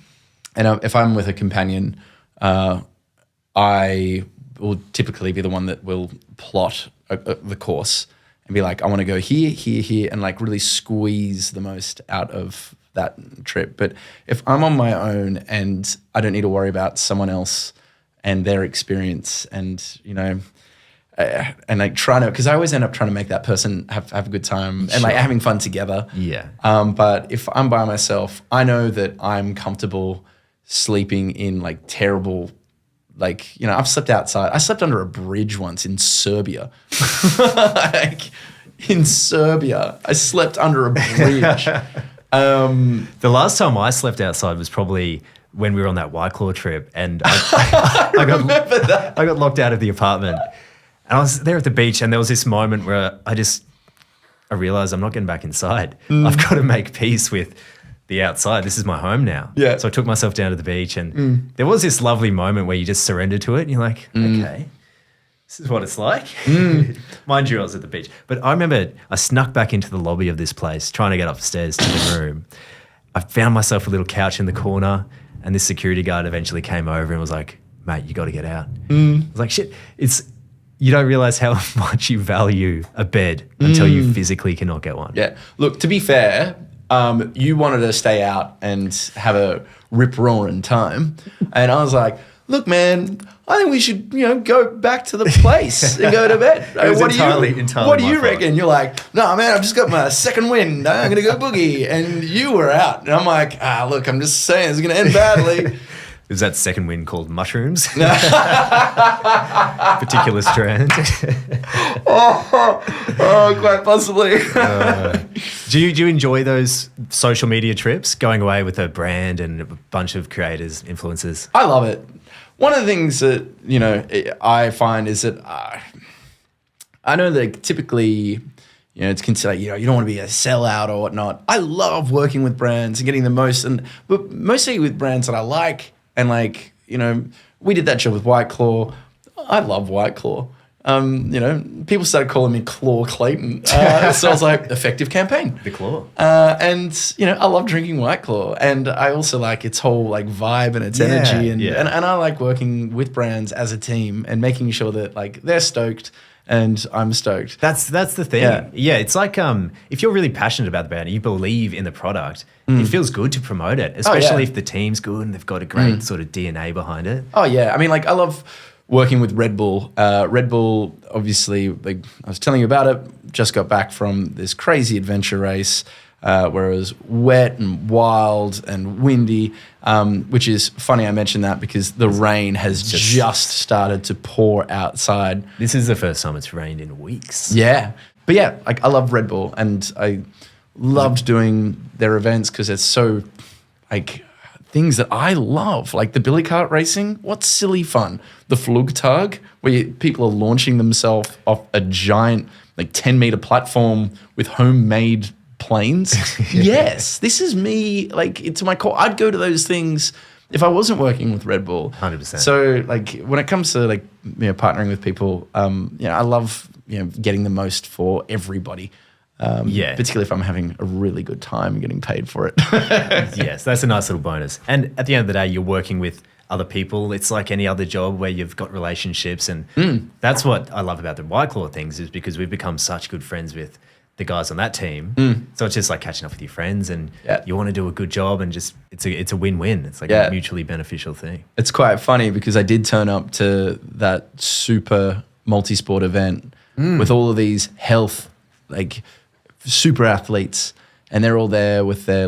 and if I'm with a companion, I will typically be the one that will plot the course and be like, I want to go here, here, here, and really squeeze the most out of that trip. But if I'm on my own and I don't need to worry about someone else and their experience and, and trying to, because I always end up trying to make that person have a good time and having fun together. Yeah. But if I'm by myself, I know that I'm comfortable sleeping in terrible, I've slept outside. I slept under a bridge once in Serbia. In Serbia, I slept under a bridge. The last time I slept outside was probably when we were on that White Claw trip, and I got locked out of the apartment. And I was there at the beach, and there was this moment where I realized I'm not getting back inside. I've got to make peace with the outside. This is my home now. Yeah. So I took myself down to the beach, and there was this lovely moment where you just surrender to it, and you're like, okay, this is what it's like. Mind you, I was at the beach. But I remember I snuck back into the lobby of this place, trying to get upstairs to the room. I found myself a little couch in the corner, and this security guard eventually came over and was like, mate, you got to get out. I was like, shit, you don't realize how much you value a bed until you physically cannot get one. Yeah. Look, to be fair, you wanted to stay out and have a rip-roaring time. And I was like, look, man, I think we should, go back to the place and go to bed. What do you reckon? You're like, no, man, I've just got my second wind. I'm going to go boogie. And you were out. And I'm like, look, I'm just saying it's going to end badly. Is that second wind called mushrooms? Particular strand. Quite possibly. Do you enjoy those social media trips, going away with a brand and a bunch of creators, influencers? I love it. One of the things that, I find is that I know that typically, it's considered, you don't want to be a sellout or whatnot. I love working with brands and getting the most, but mostly with brands that I like. And we did that job with White Claw. I love White Claw. People started calling me Claw Clayton. So I was like, effective campaign. The Claw. I love drinking White Claw. And I also like its whole vibe and its energy. And I like working with brands as a team and making sure that they're stoked and I'm stoked. That's the thing. Yeah, it's like if you're really passionate about the brand and you believe in the product, it feels good to promote it, especially if the team's good and they've got a great sort of DNA behind it. Oh, yeah. I mean, I love working with Red Bull. Red Bull, obviously, I was telling you about it, just got back from this crazy adventure race where it was wet and wild and windy, which is funny I mentioned that because the rain has just started to pour outside. This is the first time it's rained in weeks. Yeah. But yeah, I love Red Bull and I loved doing their events because it's so things that I love, like the billy cart racing. What's silly fun? The Flugtag, where people are launching themselves off a giant 10-meter platform with homemade planes. Yes, this is me. It's my core. I'd go to those things if I wasn't working with Red Bull. 100%. So when it comes to partnering with people, I love getting the most for everybody. Particularly if I'm having a really good time and getting paid for it. Yes, that's a nice little bonus. And at the end of the day, you're working with other people. It's like any other job where you've got relationships. And that's what I love about the White Claw things is because we've become such good friends with the guys on that team. So it's just like catching up with your friends and you want to do a good job and just it's a win-win. It's like a mutually beneficial thing. It's quite funny because I did turn up to that super multi-sport event with all of these health, super athletes, and they're all there with their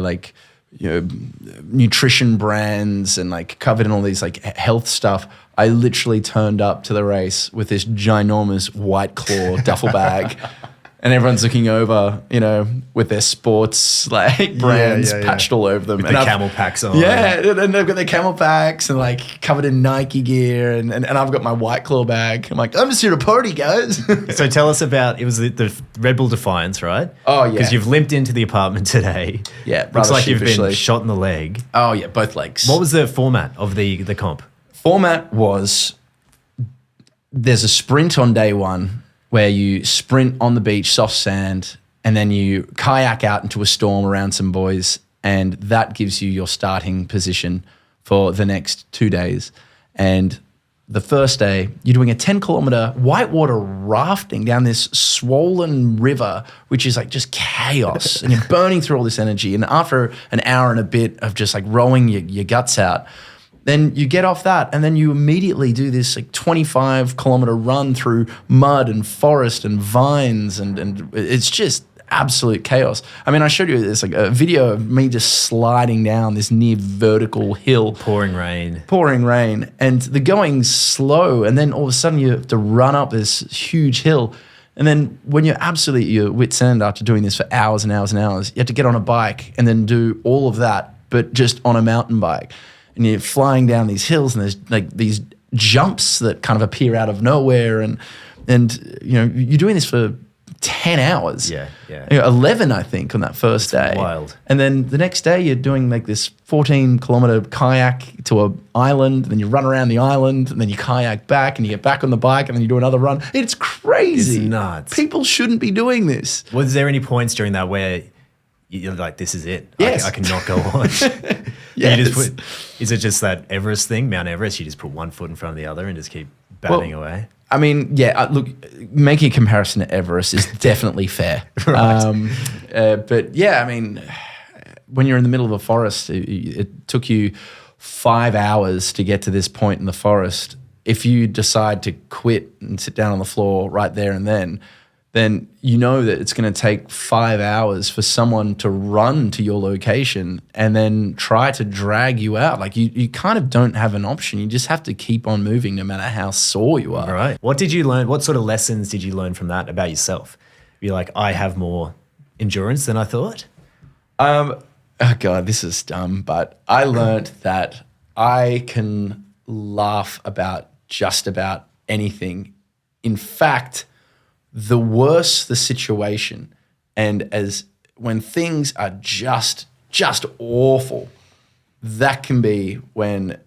nutrition brands and covered in all these health stuff. I literally turned up to the race with this ginormous White Claw duffel bag. And everyone's looking over, with their sports brands patched all over them. With the camel packs on. Yeah, and they've got their camel packs and covered in Nike gear. And I've got my White Claw bag. I'm like, I'm just here to party, guys. So tell us about, it was the Red Bull Defiance, right? Oh, yeah. Because you've limped into the apartment today. Yeah, looks like you've been shot in the leg. Oh, yeah, both legs. What was the format of the comp? Format was, there's a sprint on day one, where you sprint on the beach, soft sand, and then you kayak out into a storm around some boys, and that gives you your starting position for the next 2 days. And the first day, you're doing a 10-kilometer whitewater rafting down this swollen river, which is just chaos, and you're burning through all this energy. And after an hour and a bit of just rowing your guts out, then you get off that and then you immediately do this 25-kilometer run through mud and forest and vines and it's just absolute chaos. I mean, I showed you this a video of me just sliding down this near vertical hill. Pouring rain. And the going's slow and then all of a sudden you have to run up this huge hill. And then when you're absolutely at your wit's end after doing this for hours and hours and hours, you have to get on a bike and then do all of that, but just on a mountain bike. And you're flying down these hills and there's these jumps that kind of appear out of nowhere. And you're doing this for 10 hours. Yeah, yeah. 11, I think, on that first day. Wild. And then the next day you're doing like this 14-kilometer kayak to an island, and then you run around the island, and then you kayak back, and you get back on the bike, and then you do another run. It's crazy. It's nuts. People shouldn't be doing this. Was there any points during that where you're like, this is it? Yes. I cannot go on. Yes. You just is it just that Everest thing, Mount Everest? You just put one foot in front of the other and just keep batting away? I mean, yeah, look, making a comparison to Everest is definitely fair. Right. But yeah, I mean, when you're in the middle of a forest, it took you 5 hours to get to this point in the forest. If you decide to quit and sit down on the floor right there and then you know that it's going to take 5 hours for someone to run to your location and then try to drag you out. Like you kind of don't have an option. You just have to keep on moving no matter how sore you are. Right. What did you learn? What sort of lessons did you learn from that about yourself? You're like, I have more endurance than I thought? Oh God, this is dumb, but I learned that I can laugh about just about anything. In fact, the worse the situation, and as when things are just awful, that can be when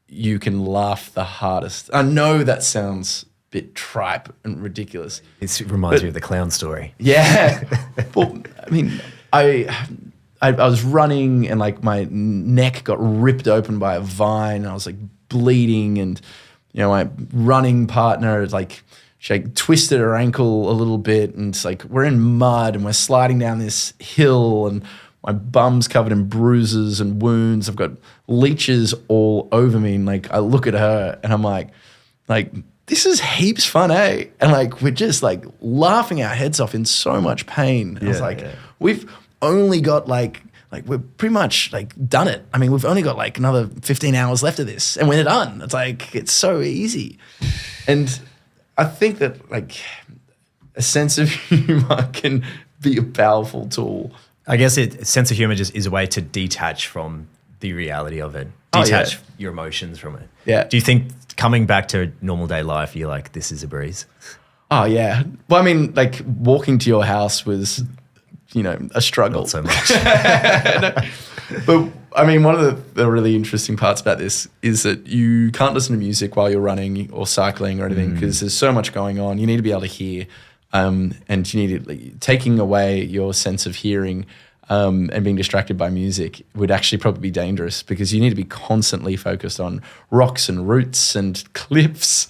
you can laugh the hardest. I know that sounds a bit tripe and ridiculous. It reminds me of the clown story. Yeah. Well, I mean, I was running and like my neck got ripped open by a vine and I was like bleeding, and my running partner like she like twisted her ankle a little bit, and it's like we're in mud and we're sliding down this hill and my bum's covered in bruises and wounds. I've got leeches all over me, and like I look at her and I'm like this is heaps fun, eh? And like we're just like laughing our heads off in so much pain. I was like, we've only got like we're pretty much like done it. I mean, we've only got like another 15 hours left of this and we're done. It's like, it's so easy. And I think that like a sense of humor can be a powerful tool. I guess sense of humor just is a way to detach from the reality of it. Detach your emotions from it. Yeah. Do you think coming back to normal day life, you're like, this is a breeze? Oh yeah. Well, I mean, like walking to your house was, a struggle. Not so much. But I mean, one of the really interesting parts about this is that you can't listen to music while you're running or cycling or anything because there's so much going on. You need to be able to hear, and you need to, taking away your sense of hearing and being distracted by music would actually probably be dangerous because you need to be constantly focused on rocks and roots and cliffs.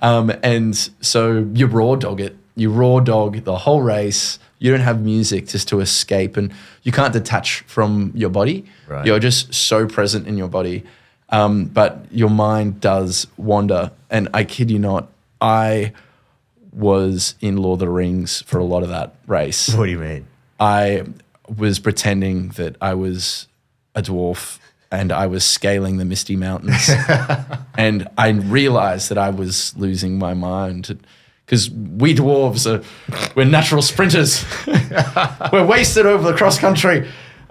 And so you raw dog it. You raw dog the whole race. You don't have music just to escape, and you can't detach from your body. Right. You're just so present in your body. But your mind does wander. And I kid you not, I was in Lord of the Rings for a lot of that race. What do you mean? I was pretending that I was a dwarf and I was scaling the Misty Mountains. And I realized that I was losing my mind. Because we dwarves we're natural sprinters. We're wasted over the cross country.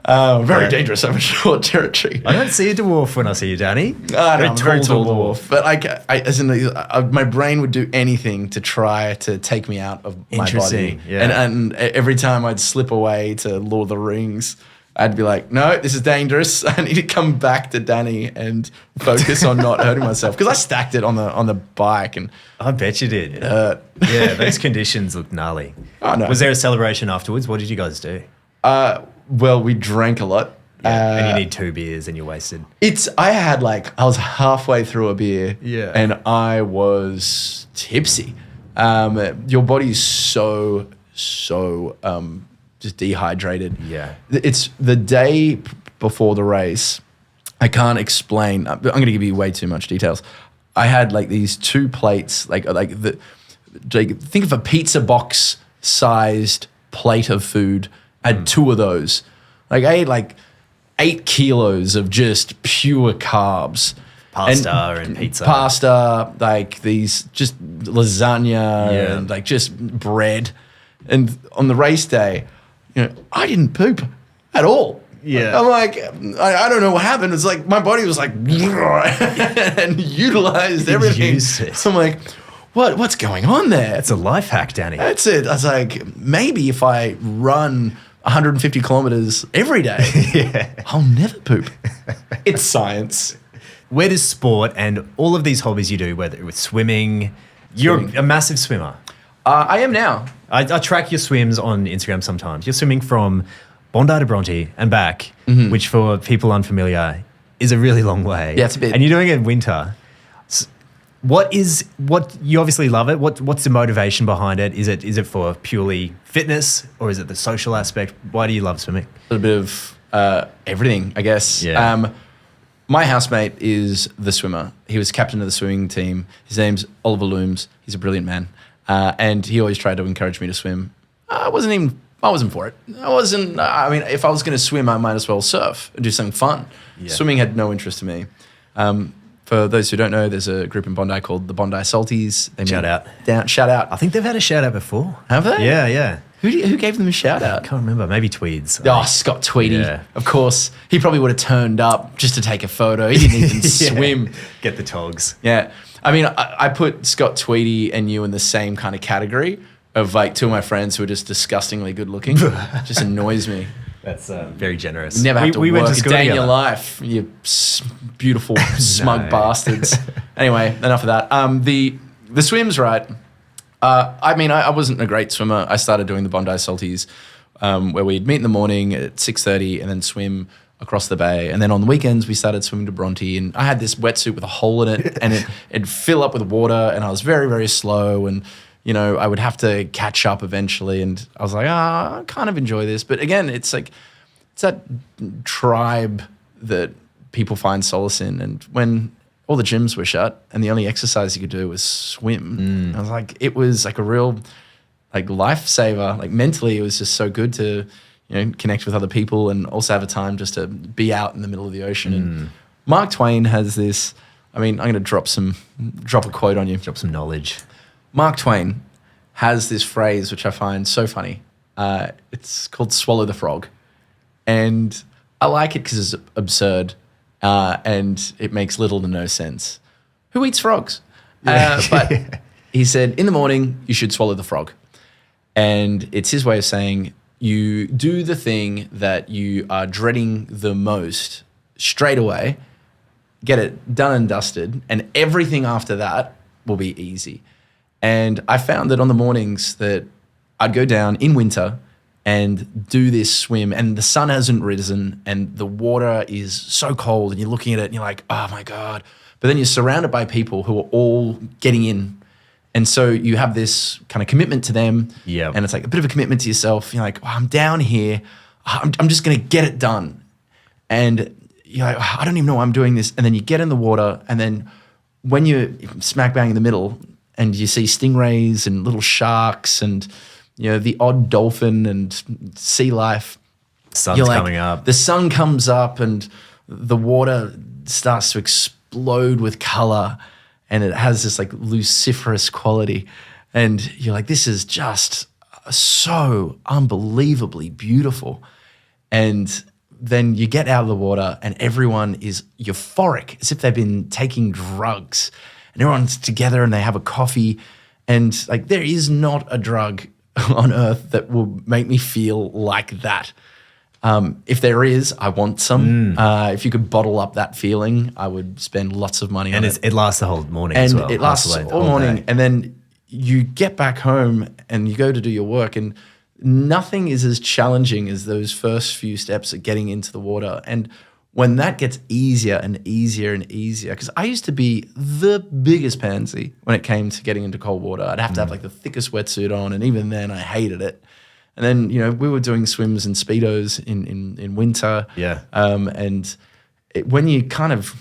Very dangerous over short territory. I don't see a dwarf when I see you, Danny. I'm a very tall dwarf. But my brain would do anything to try to take me out of my body. Interesting, yeah. And every time I'd slip away to Lord of the Rings, I'd be like, no, this is dangerous. I need to come back to Danny and focus on not hurting myself. Because I stacked it on the bike. And I bet you did. it hurt. Yeah, those conditions look gnarly. Oh, no. Was there a celebration afterwards? What did you guys do? Well, we drank a lot. Yeah, and you need 2 beers and you're wasted. I was halfway through a beer. Yeah. And I was tipsy. Your body's so just dehydrated. Yeah. It's the day before the race. I can't explain. I'm going to give you way too much details. I had like these 2 plates, think of a pizza box sized plate of food. I had 2 of those. Like I ate like 8 kilos of just pure carbs. Pasta and pizza. Pasta, like these just lasagna and like just bread. And on the race day, I didn't poop at all. Yeah. I'm like, I don't know what happened. It's like my body was like and utilized everything. Used it. So I'm like, what's going on there? It's a life hack, Danny. That's it. I was like, maybe if I run 150 kilometers every day, I'll never poop. It's science. Where does sport and all of these hobbies you do, whether with swimming, you're a massive swimmer. I am now. I track your swims on Instagram sometimes. You're swimming from Bondi to Bronte and back, which for people unfamiliar is a really long way. Yeah, it's a bit. And you're doing it in winter. What you obviously love it. What's the motivation behind it? Is it for purely fitness or is it the social aspect? Why do you love swimming? A little bit of everything, I guess. Yeah. My housemate is the swimmer. He was captain of the swimming team. His name's Oliver Looms. He's a brilliant man. And he always tried to encourage me to swim. I wasn't for it. I mean, if I was going to swim, I might as well surf and do something fun. Yeah. Swimming had no interest to me. For those who don't know, there's a group in Bondi called the Bondi Salties. Shout out. Shout out. I think they've had a shout out before. Have they? Yeah. Who gave them a shout out? I can't remember. Maybe Tweeds. Oh, Scott Tweedy. Yeah. Of course. He probably would have turned up just to take a photo. He didn't even swim. Get the togs. Yeah. I mean, I put Scott Tweedy and you in the same kind of category of like two of my friends who are just disgustingly good looking. Just annoys me. That's very generous. Never have to work went to a school day in together. your life, you beautiful smug bastards. Anyway, enough of that. The swim's right. I mean, I wasn't a great swimmer. I started doing the Bondi Salties where we'd meet in the morning at 6:30 and then swim across the bay. And then on the weekends, we started swimming to Bronte. And I had this wetsuit with a hole in it and it'd fill up with water and I was very, very slow. And, you know, I would have to catch up eventually. And I was like, I kind of enjoy this. But again, it's like, it's that tribe that people find solace in. And when all the gyms were shut and the only exercise you could do was swim, I was like, it was like a real like lifesaver. Like mentally, it was just so good to, you know, connect with other people and also have a time just to be out in the middle of the ocean. And Mark Twain has this, I mean, I'm going to drop a quote on you. Drop some knowledge. Mark Twain has this phrase, which I find so funny. It's called swallow the frog. And I like it because it's absurd and it makes little to no sense. Who eats frogs? But he said, in the morning, you should swallow the frog. And it's his way of saying, you do the thing that you are dreading the most straight away, get it done and dusted, and everything after that will be easy. And I found that on the mornings that I'd go down in winter and do this swim and the sun hasn't risen and the water is so cold and you're looking at it and you're like, oh my God. But then you're surrounded by people who are all getting in. And so you have this kind of commitment to them. Yeah. And it's like a bit of a commitment to yourself. You're like, oh, I'm down here. I'm just going to get it done. And you're like, oh, I don't even know why I'm doing this. And then you get in the water. And then when you're smack bang in the middle and you see stingrays and little sharks and, you know, the odd dolphin and sea life. Sun's coming up. The sun comes up and the water starts to explode with color. And it has this like luciferous quality. And you're like, this is just so unbelievably beautiful. And then you get out of the water and everyone is euphoric, as if they've been taking drugs. And everyone's together and they have a coffee. And like, there is not a drug on earth that will make me feel like that. If there is, I want some. If you could bottle up that feeling, I would spend lots of money on it. And it lasts the whole morning and as well. It lasts all morning. Day. And then you get back home and you go to do your work and nothing is as challenging as those first few steps of getting into the water. And when that gets easier and easier and easier, because I used to be the biggest pansy when it came to getting into cold water. I'd have to have like the thickest wetsuit on. And even then I hated it. And then, you know, we were doing swims in Speedos in winter. Yeah. And when you kind of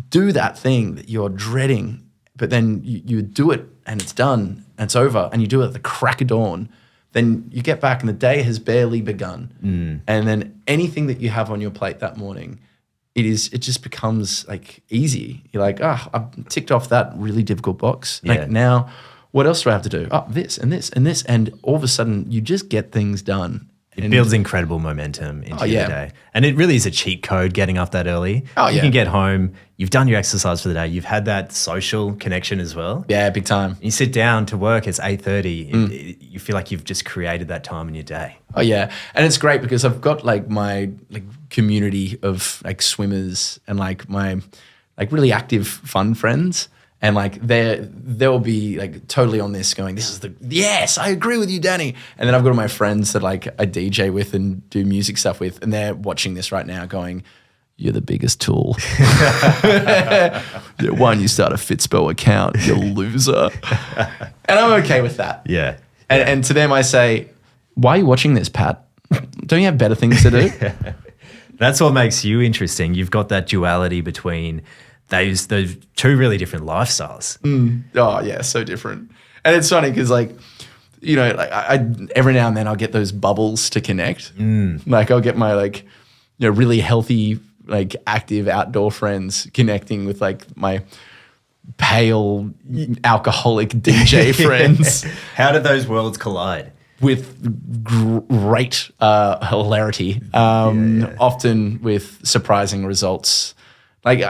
do that thing that you're dreading, but then you do it and it's done and it's over and you do it at the crack of dawn, then you get back and the day has barely begun. And then anything that you have on your plate that morning, it just becomes like easy. You're like, I've ticked off that really difficult box. Yeah. Like now, what else do I have to do? Oh, this and this and this. And all of a sudden you just get things done. It builds incredible momentum into your yeah. day. And it really is a cheat code getting up that early. Oh, You yeah. can get home, you've done your exercise for the day, you've had that social connection as well. Yeah, big time. You sit down to work, it's 8:30. You feel like you've just created that time in your day. Oh yeah, and it's great because I've got like my like community of like swimmers and like my like really active fun friends, and like they'll be like totally on this, going, "This is yes, I agree with you, Danny." And then I've got my friends that like I DJ with and do music stuff with, and they're watching this right now, going, "You're the biggest tool. Why don't you start a Fitspo account, you loser?" And I'm okay with that. Yeah. And to them, I say, "Why are you watching this, Pat? Don't you have better things to do?" That's what makes you interesting. You've got that duality between those two really different lifestyles. Oh yeah, so different. And it's funny because like, you know, like I every now and then I'll get those bubbles to connect. Like I'll get my like, you know, really healthy, like active outdoor friends connecting with like my pale alcoholic DJ friends. How did those worlds collide? With great hilarity, often with surprising results. Like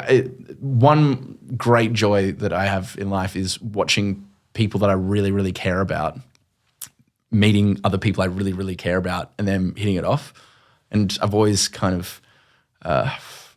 one great joy that I have in life is watching people that I really, really care about, meeting other people I really, really care about, and them hitting it off. And I've always kind of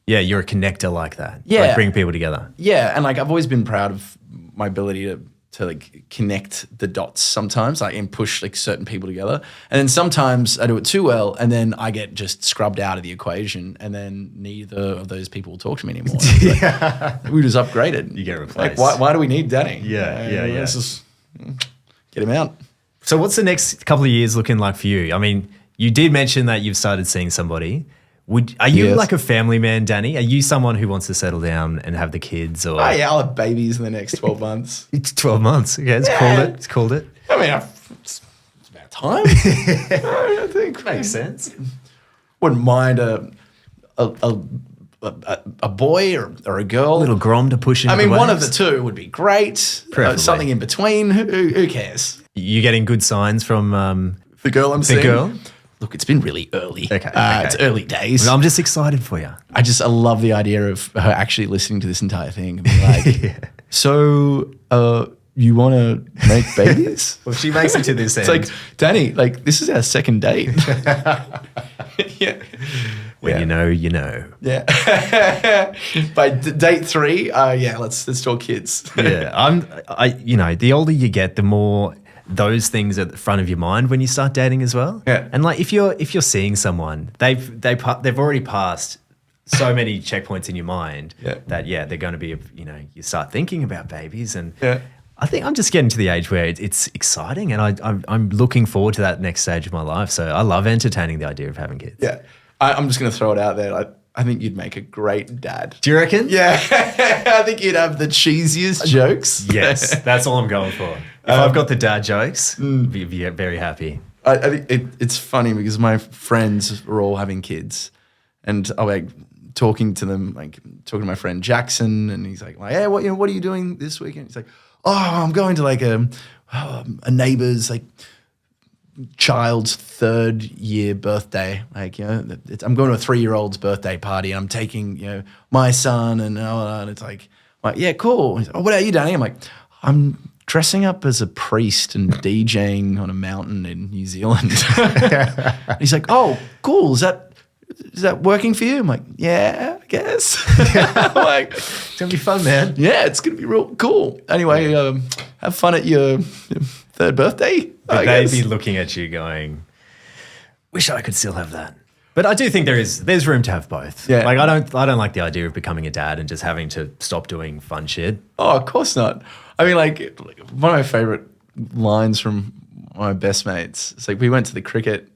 You're a connector like that. Yeah. Like bring people together. yeah, and like I've always been proud of my ability to like connect the dots sometimes, like and push like certain people together. And then sometimes I do it too well, and then I get just scrubbed out of the equation, and then neither of those people will talk to me anymore. Like, we just upgraded. You get replaced. Like why do we need Danny? Yeah. Let's just get him out. So what's the next couple of years looking like for you? I mean, you did mention that you've started seeing somebody. Are you Yes. like a family man, Danny? Are you someone who wants to settle down and have the kids? Or Oh yeah, I'll have babies in the next 12 months. It's 12 months. Okay, it's called it. It's called it. I mean, it's about time. I think Makes sense. wouldn't mind a boy or a girl. Little grom to push into I mean, the one of waves. the two would be great. Preferably. Something in between. Who cares? You getting good signs from The girl I'm the seeing. girl? Look, it's been really early. Okay. It's early days. I'm just excited for you. I love the idea of her actually listening to this entire thing and being like, so you want to make babies? Well, she makes it to this end. It's like, Danny, like this is our second date. Yeah. When you know, you know. Yeah. By date 3, let's talk kids. Yeah, the older you get, the more those things are at the front of your mind when you start dating as well. Yeah. And like if you're seeing someone, they've already passed so many checkpoints in your mind that they're going to be, you start thinking about babies, and I think I'm just getting to the age where it's exciting, and I'm looking forward to that next stage of my life. So I love entertaining the idea of having kids. Yeah. I'm just going to throw it out there. I think you'd make a great dad. Do you reckon? Yeah. I think you'd have the cheesiest jokes. Yes, that's all I'm going for. If I've got the dad jokes, be very happy. I think it's funny because my friends are all having kids, and I'm like talking to them, like talking to my friend Jackson, and he's like, hey, what are you doing this weekend? He's like, oh, I'm going to like a neighbor's like child's 3rd year birthday. Like, I'm going to a 3-year-old's birthday party, and I'm taking, my son, and it's like, yeah, cool. He's like, oh, what about you, Danny? I'm like, I'm dressing up as a priest and DJing on a mountain in New Zealand. He's like, oh, cool. Is that working for you? I'm like, yeah, I guess. I'm like, It's going to be fun, man. yeah, it's going to be real cool. Anyway, have fun at your 3rd birthday. But they'd be looking at you going, wish I could still have that. But I do think there's room to have both. Yeah. Like I don't like the idea of becoming a dad and just having to stop doing fun shit. Oh, of course not. I mean, like one of my favorite lines from one of my best mates. It's like we went to the cricket,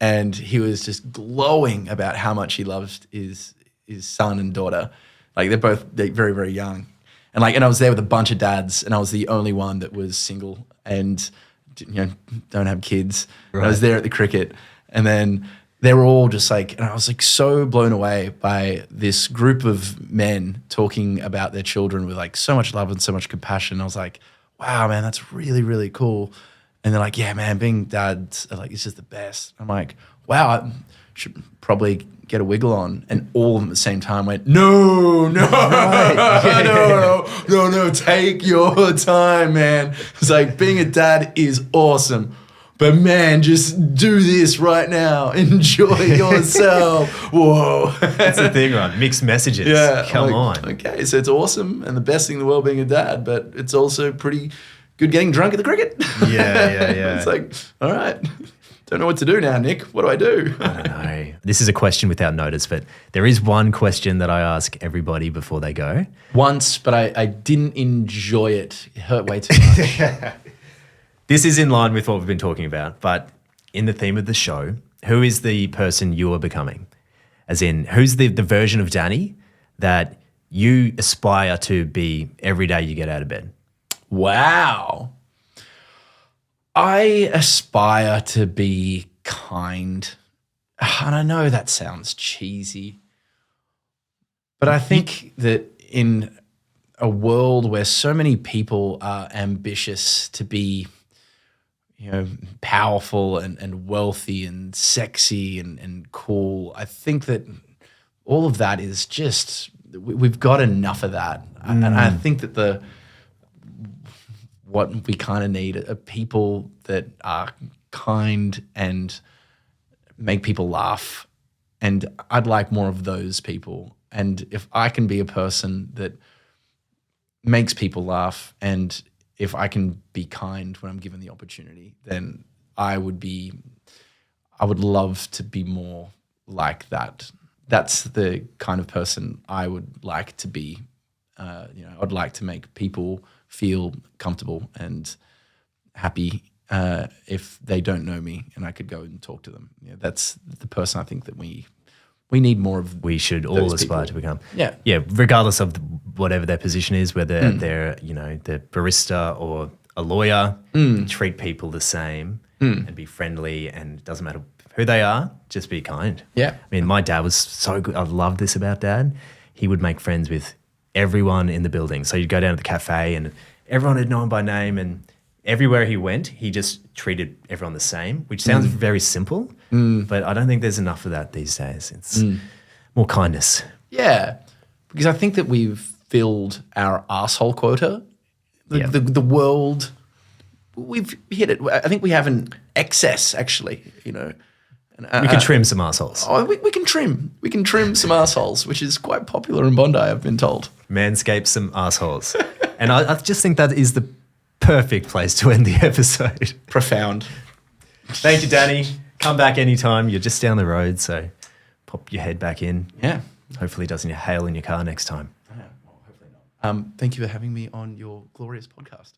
and he was just glowing about how much he loves his son and daughter. Like they're very, very young. And I was there with a bunch of dads, and I was the only one that was single and don't have kids. Right. I was there at the cricket, and then they were all just like, and I was like so blown away by this group of men talking about their children with like so much love and so much compassion. I was like, wow, man, that's really, really cool. And they're like, yeah, man, being dad, like, it's just the best. I'm like, wow, I should probably get a wiggle on. And all of them at the same time went, no, no, take your time, man. It's like, being a dad is awesome. But man, just do this right now. Enjoy yourself. Whoa. That's the thing, right? Mixed messages. Yeah. Come like, on. Okay, so it's awesome and the best thing in the world being a dad, but it's also pretty good getting drunk at the cricket. Yeah. It's like, all right, don't know what to do now, Nick. What do I do? I don't know. This is a question without notice, but there is one question that I ask everybody before they go. Once, but I didn't enjoy it. It hurt way too much. This is in line with what we've been talking about, but in the theme of the show, who is the person you are becoming? As in, who's the version of Danny that you aspire to be every day you get out of bed? Wow. I aspire to be kind. And I know that sounds cheesy, but I think that in a world where so many people are ambitious to be, powerful and wealthy and sexy and cool, I think that all of that is just, we've got enough of that. And I think that what we kind of need are people that are kind and make people laugh. And I'd like more of those people. And if I can be a person that makes people laugh, and if I can be kind when I'm given the opportunity, then I would love to be more like that. That's the kind of person I would like to be. I'd like to make people feel comfortable and happy if they don't know me, and I could go and talk to them. That's the person I think that we need more of. We should all aspire to become. Yeah. Regardless of whatever their position is, whether they're the barista or a lawyer, treat people the same and be friendly, and it doesn't matter who they are, just be kind. Yeah. I mean, my dad was so good. I love this about Dad. He would make friends with everyone in the building. So you'd go down to the cafe and everyone would know him by name, and everywhere he went, he just treated everyone the same, which sounds very simple, but I don't think there's enough of that these days. It's more kindness. Yeah, because I think that we've filled our asshole quota. The world, we've hit it. I think we have an excess, actually, And, we can trim some assholes. Oh, we can trim. We can trim some assholes, which is quite popular in Bondi, I've been told. Manscape some assholes. And I just think that is the perfect place to end the episode. Profound. Thank you, Danny. Come back anytime. You're just down the road, so pop your head back in. Yeah. Hopefully it doesn't hail in your car next time. Yeah, well, hopefully not. Thank you for having me on your glorious podcast.